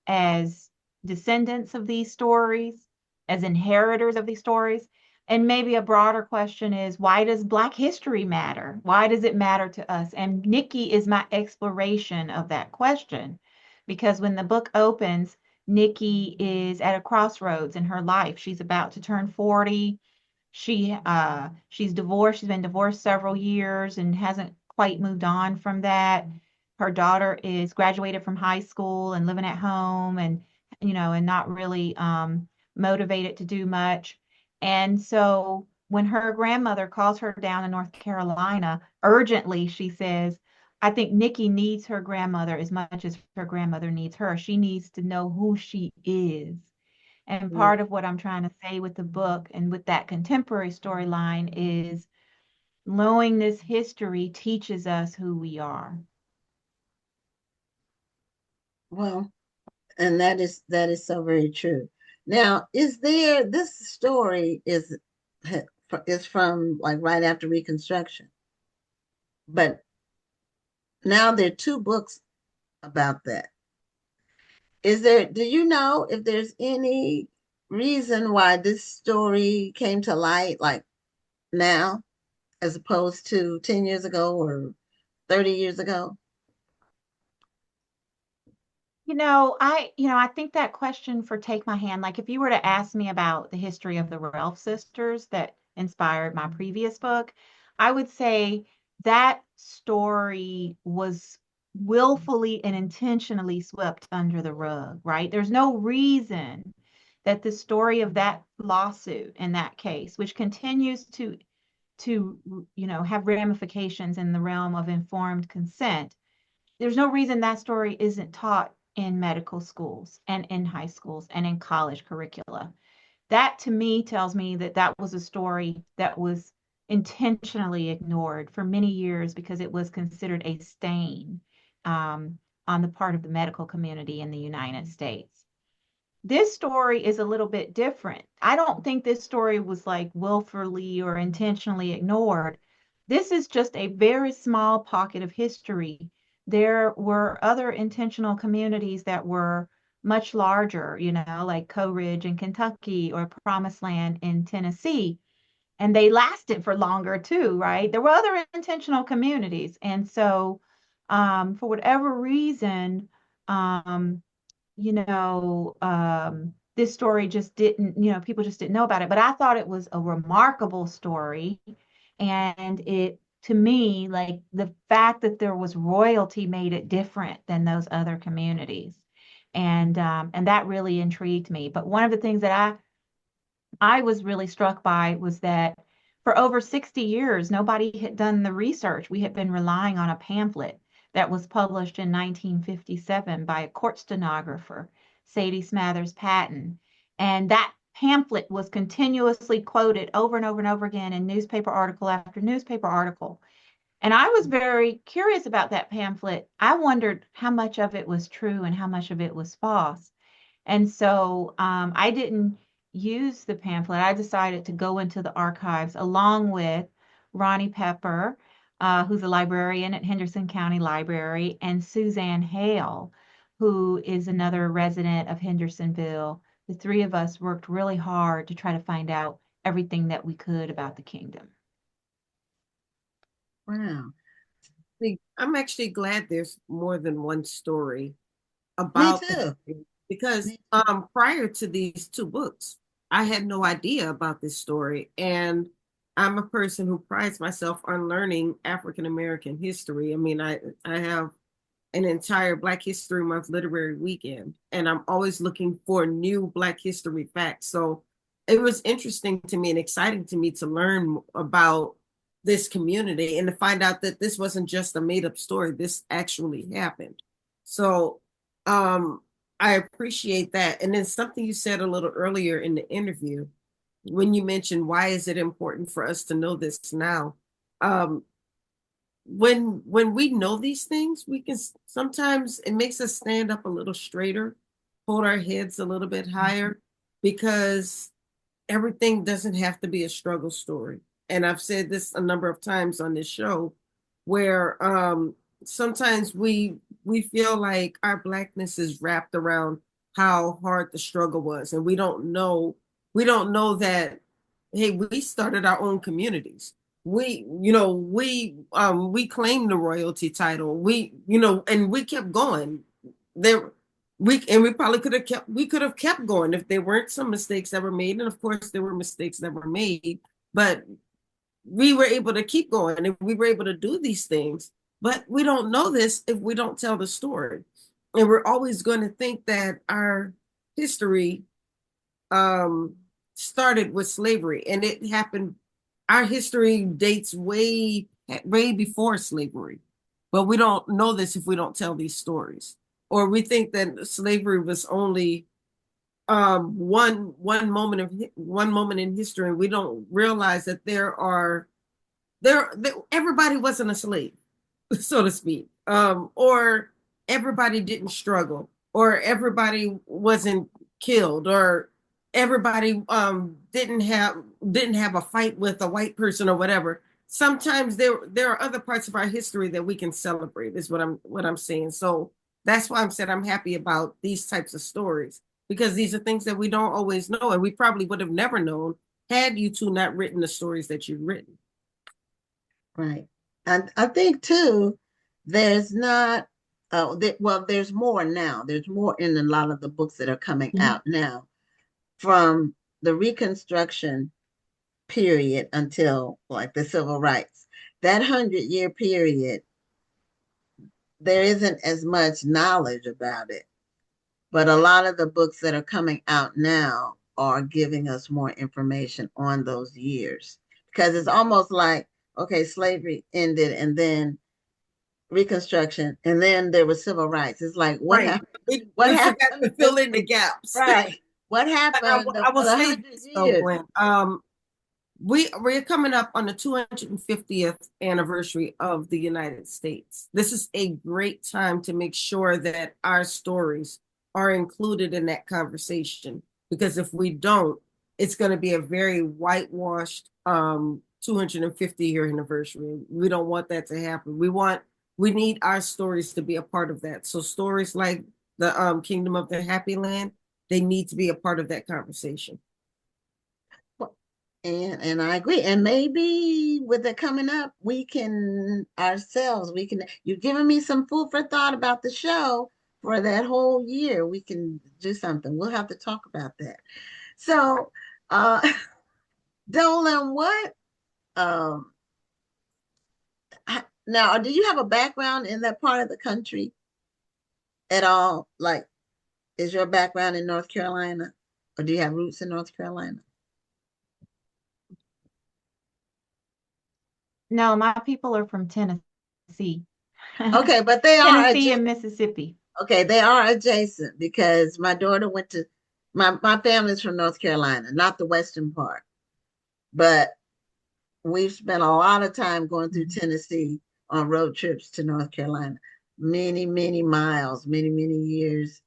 as descendants of these stories, as inheritors of these stories? And maybe a broader question is, why does Black history matter? Why does it matter to us? And Nikki is my exploration of that question. Because when the book opens, Nikki is at a crossroads in her life. She's about to turn 40. She's divorced. She's been divorced several years and hasn't quite moved on from that. Her daughter is graduated from high school and living at home, and and not really motivated to do much. And so when her grandmother calls her down to North Carolina urgently, she says, I think Nikki needs her grandmother as much as her grandmother needs her. She needs to know who she is. And part of what I'm trying to say with the book and with that contemporary storyline is knowing this history teaches us who we are. Well, and that is so very true. Now, is there this story is from like right after Reconstruction, but now there are two books about that. Do you know if there's any reason why this story came to light like now as opposed to 10 years ago or 30 years ago? I think that question for Take My Hand, like if you were to ask me about the history of the Ralph sisters that inspired my previous book, I would say that story was willfully and intentionally swept under the rug, right? There's no reason that the story of that lawsuit in that case, which continues to have ramifications in the realm of informed consent, there's no reason that story isn't taught in medical schools and in high schools and in college curricula. That to me tells me that that was a story that was intentionally ignored for many years because it was considered a stain on the part of the medical community in the United States. This story is a little bit different. I don't think this story was like willfully or intentionally ignored. This is just a very small pocket of history. There were other intentional communities that were much larger, like Coe Ridge in Kentucky or Promised Land in Tennessee. And they lasted for longer too, right? There were other intentional communities. And so, for whatever reason, um, this story just didn't, people just didn't know about it. But I thought it was a remarkable story. And to me, like the fact that there was royalty made it different than those other communities. And that really intrigued me. But one of the things that I was really struck by was that for over 60 years, nobody had done the research. We had been relying on a pamphlet that was published in 1957 by a court stenographer Sadie Smathers Patton. And that pamphlet was continuously quoted over and over and over again in newspaper article after newspaper article. And I was very curious about that pamphlet. I wondered how much of it was true and how much of it was false. And so I didn't use the pamphlet. I decided to go into the archives along with Ronnie Pepper, who's a librarian at Henderson County Library, and Suzanne Hale, who is another resident of Hendersonville. The three of us worked really hard to try to find out everything that we could about the kingdom. Wow. I'm actually glad there's more than one story Me about too. because prior to these two books, I had no idea about this story. And I'm a person who prides myself on learning African American history. I mean, I have an entire Black History Month literary weekend, and I'm always looking for new Black history facts. So it was interesting to me and exciting to me to learn about this community and to find out that this wasn't just a made up story. This actually happened. So I appreciate that. And then something you said a little earlier in the interview, when you mentioned why is it important for us to know this now? When we know these things, we can sometimes it makes us stand up a little straighter, hold our heads a little bit higher, because everything doesn't have to be a struggle story. And I've said this a number of times on this show, where sometimes we feel like our Blackness is wrapped around how hard the struggle was, and we don't know that, hey, we started our own communities. We claimed the royalty title. And we kept going. We probably could have kept going if there weren't some mistakes that were made. And of course there were mistakes that were made, but we were able to keep going and we were able to do these things. But we don't know this if we don't tell the story. And we're always going to think that our history started with slavery, and it happened. Our history dates way before slavery, but we don't know this if we don't tell these stories. Or we think that slavery was only one moment in history, and we don't realize that everybody wasn't a slave, so to speak, or everybody didn't struggle, or everybody wasn't killed, or everybody didn't have a fight with a white person or whatever. Sometimes there are other parts of our history that we can celebrate, is what I'm saying. So that's why I'm happy about these types of stories, because these are things that we don't always know, and we probably would have never known had you two not written the stories that you've written. Right. And I think too, there's not, there's more now. There's more in a lot of the books that are coming out now from the Reconstruction period until like the Civil Rights. That 100-year period, there isn't as much knowledge about it. But a lot of the books that are coming out now are giving us more information on those years, because it's almost like, okay, slavery ended and then Reconstruction, and then there was civil rights. It's like, what happened? What happened to fill in the gaps? Right. What happened? I will say this, though, Gwen, we're coming up on the 250th anniversary of the United States. This is a great time to make sure that our stories are included in that conversation, because if we don't, it's going to be a very whitewashed 250-year anniversary. We don't want that to happen. We need our stories to be a part of that. So stories like the Kingdom of the Happy Land, they need to be a part of that conversation. And I agree. And maybe with it coming up, you've given me some food for thought about the show for that whole year. We can do something. We'll have to talk about that. So, Dolen, what, now, do you have a background in that part of the country at all? Like, is your background in North Carolina, or do you have roots in North Carolina? No, my people are from Tennessee. Okay, but they are Tennessee and Mississippi. Okay, they are adjacent because my daughter went to my family's from North Carolina, not the western part, but we've spent a lot of time going through Tennessee on road trips to North Carolina, many, many miles, many, many years.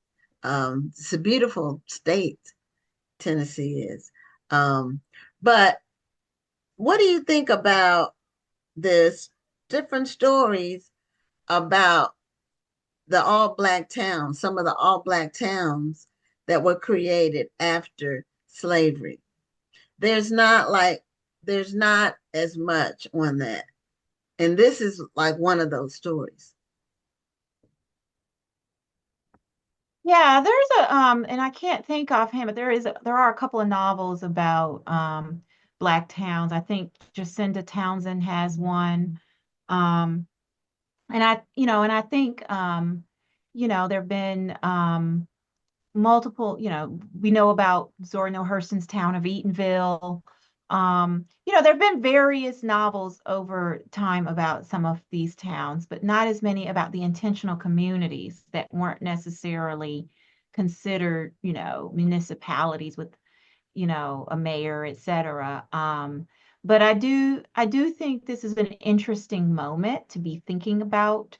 It's a beautiful state, Tennessee is. But what do you think about this different stories about the all black towns, some of the all black towns that were created after slavery? There's not like there's not as much on that. And this is like one of those stories. Yeah, there's a and I can't think offhand, but there are a couple of novels about black towns. I think Jacinda Townsend has one. Um and I think there've been multiple, we know about Zora Neale Hurston's Town of Eatonville. There have been various novels over time about some of these towns, but not as many about the intentional communities that weren't necessarily considered, municipalities with, a mayor, et cetera. But I do think this is an interesting moment to be thinking about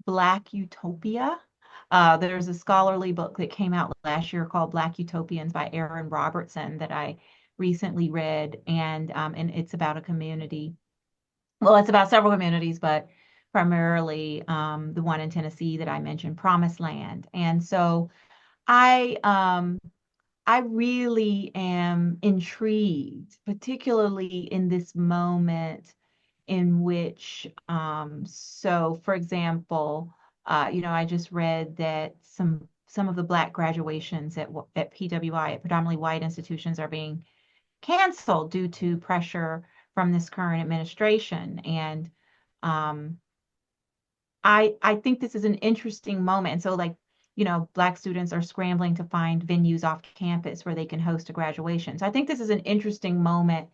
Black Utopia. There's a scholarly book that came out last year called Black Utopians by Aaron Robertson that I recently read, and it's about a community. Well, it's about several communities, but primarily the one in Tennessee that I mentioned, Promised Land. And so I really am intrigued, particularly in this moment in which, so for example, I just read that some of the Black graduations at PWI, at predominantly white institutions, are being canceled due to pressure from this current administration. And um, I think this is an interesting moment. And so, like, Black students are scrambling to find venues off campus where they can host a graduation. So I think this is an interesting moment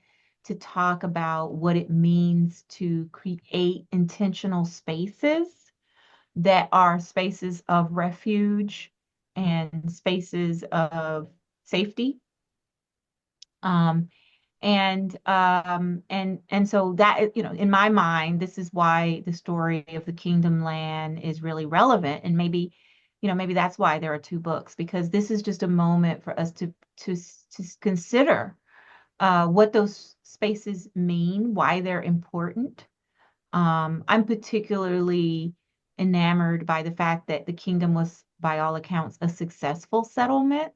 to talk about what it means to create intentional spaces that are spaces of refuge and spaces of safety. Um, and so that, in my mind, this is why the story of the Kingdom Land is really relevant. And maybe that's why there are two books, because this is just a moment for us to consider what those spaces mean, why they're important. I'm particularly enamored by the fact that the kingdom was, by all accounts, a successful settlement.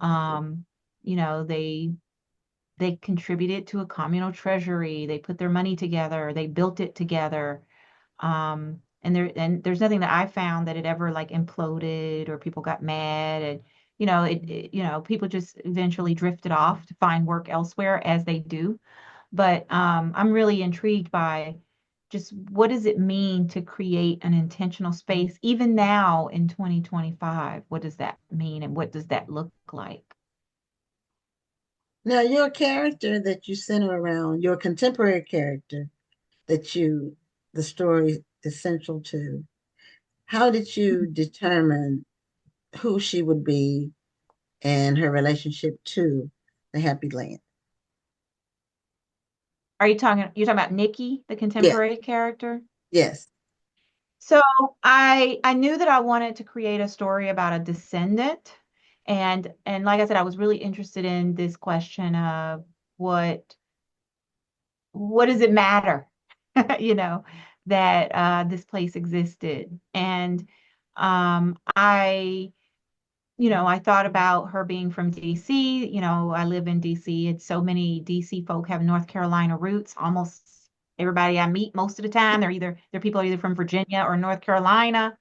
Um, they contributed to a communal treasury. They put their money together. They built it together. And there's nothing that I found that it ever like imploded or people got mad. And people just eventually drifted off to find work elsewhere, as they do. But I'm really intrigued by just what does it mean to create an intentional space, even now in 2025? What does that mean, and what does that look like? Now, your character that you center around, your contemporary character that the story is central to, how did you determine who she would be and her relationship to the Happy Land? You're talking about Nikki, the Yeah, contemporary character? yes. So I knew that I wanted to create a story about a descendant. And like I said, I was really interested in this question of what does it matter, you know, that this place existed. And I thought about her being from DC. I live in DC. It's so many DC folk have North Carolina roots. Almost everybody I meet most of the time, they're people are either from Virginia or North Carolina.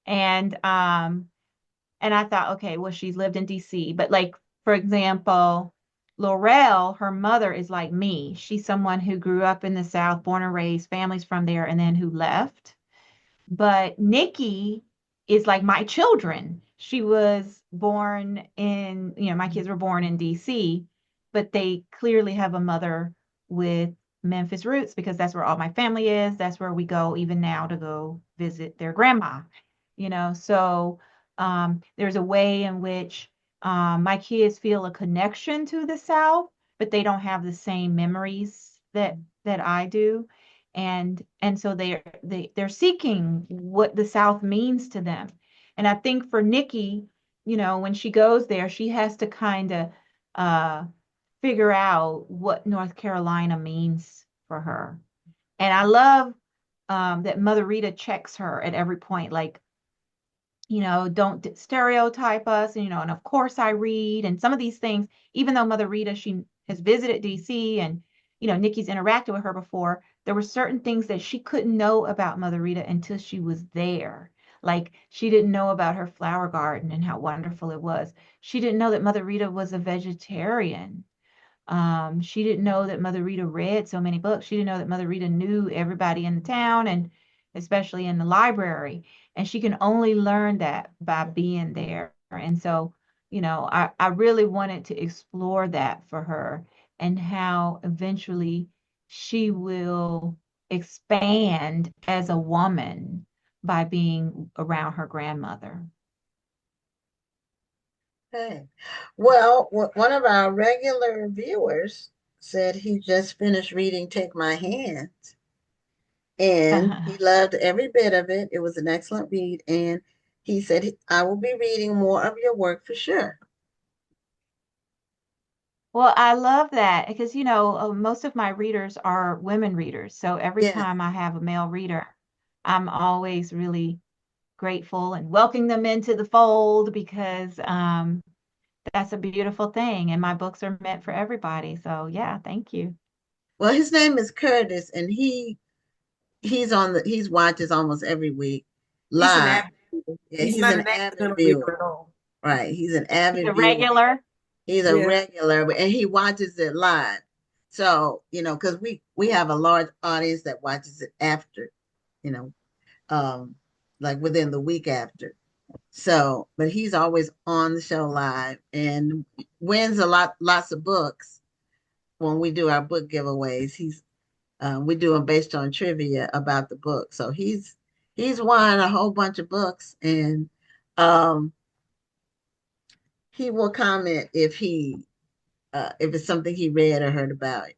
And I thought, okay, well, she's lived in DC. But like, for example, Laurel, her mother is like me. She's someone who grew up in the South, born and raised, families from there, and then who left. But Nikki is like my children. She was born my kids were born in DC, but they clearly have a mother with Memphis roots because that's where all my family is. That's where we go even now to go visit their grandma. So there's a way in which my kids feel a connection to the South, but they don't have the same memories that I do. And so they're seeking what the South means to them. And I think for Nikki, when she goes there, she has to kind of uh, figure out what North Carolina means for her. And I love that Mother Rita checks her at every point, like, don't stereotype us, and of course I read, and some of these things, even though Mother Rita, she has visited DC, and, Nikki's interacted with her before, there were certain things that she couldn't know about Mother Rita until she was there. Like, she didn't know about her flower garden and how wonderful it was. She didn't know that Mother Rita was a vegetarian. She didn't know that Mother Rita read so many books. She didn't know that Mother Rita knew everybody in the town, and especially in the library. And she can only learn that by being there. And so, I really wanted to explore that for her, and how eventually she will expand as a woman by being around her grandmother. Okay. Well, one of our regular viewers said he just finished reading Take My Hand, and he loved every bit of it. It was an excellent read, and he said, I will be reading more of your work for sure. Well, I love that because, most of my readers are women readers. So every Yeah. time I have a male reader, I'm always really grateful and welcoming them into the fold, because that's a beautiful thing. And my books are meant for everybody. So yeah, thank you. Well, his name is Curtis, and he watches almost every week live. Yeah, He's he's not an an avid accidental viewer. reader at all. Right. He's an avid The viewer. regular. He's a Yeah. regular, and he watches it live. So, because we have a large audience that watches it after, like within the week after. So, but he's always on the show live and wins lots of books when we do our book giveaways. We do them based on trivia about the book. So he's won a whole bunch of books, and he will comment if it's something he read or heard about.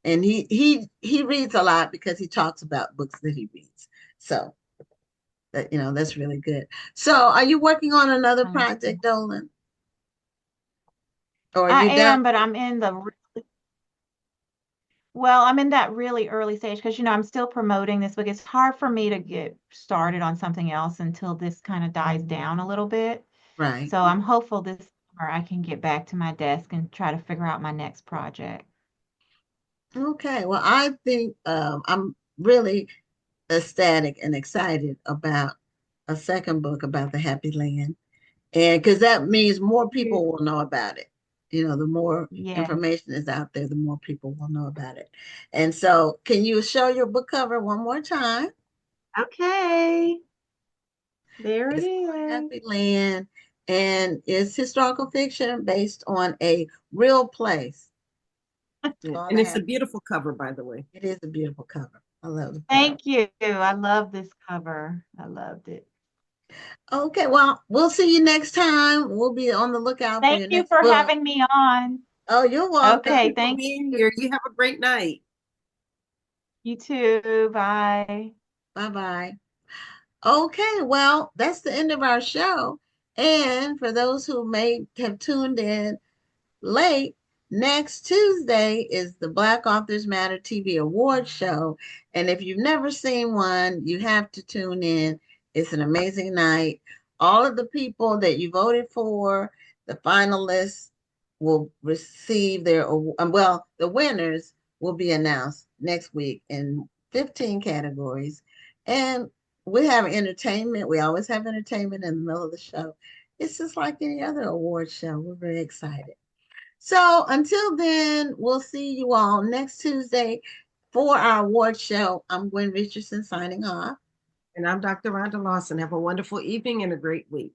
And he reads a lot because he talks about books that he reads. So that's really good. So are you working on another project, Dolen? Or are you I done? am, but I'm in that really early stage because, I'm still promoting this book. It's hard for me to get started on something else until this kind of dies down a little bit. Right. So I'm hopeful this summer I can get back to my desk and try to figure out my next project. Okay. Well, I think I'm really ecstatic and excited about a second book about the Happy Land. And because that means more people will know about it. The more information is out there, the more people will know about it. And so, can you show your book cover one more time? Okay. There it is. Happy Land, and it's historical fiction based on a real place. And it's a beautiful cover, by the way. It is a beautiful cover. I love it. Thank you. I love this cover. I loved it. Okay, well, we'll see you next time. We'll be on the lookout for your next book. Thank you for having me on. Oh, you're welcome. Okay, thank you. You have a great night. You too. Bye. Bye-bye. Okay, well, that's the end of our show. And for those who may have tuned in late, next Tuesday is the Black Authors Matter TV Awards show. And if you've never seen one, you have to tune in. It's an amazing night. All of the people that you voted for, the finalists, will receive the winners will be announced next week in 15 categories. And we have entertainment. We always have entertainment in the middle of the show. It's just like any other award show. We're very excited. So until then, we'll see you all next Tuesday for our award show. I'm Gwen Richardson signing off. And I'm Dr. Rhonda Lawson. Have a wonderful evening and a great week.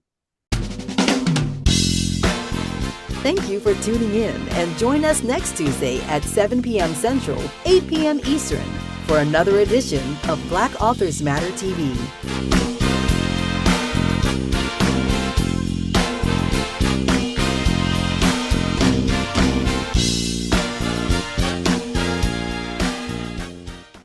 Thank you for tuning in, and join us next Tuesday at 7 p.m. Central, 8 p.m. Eastern for another edition of Black Authors Matter TV.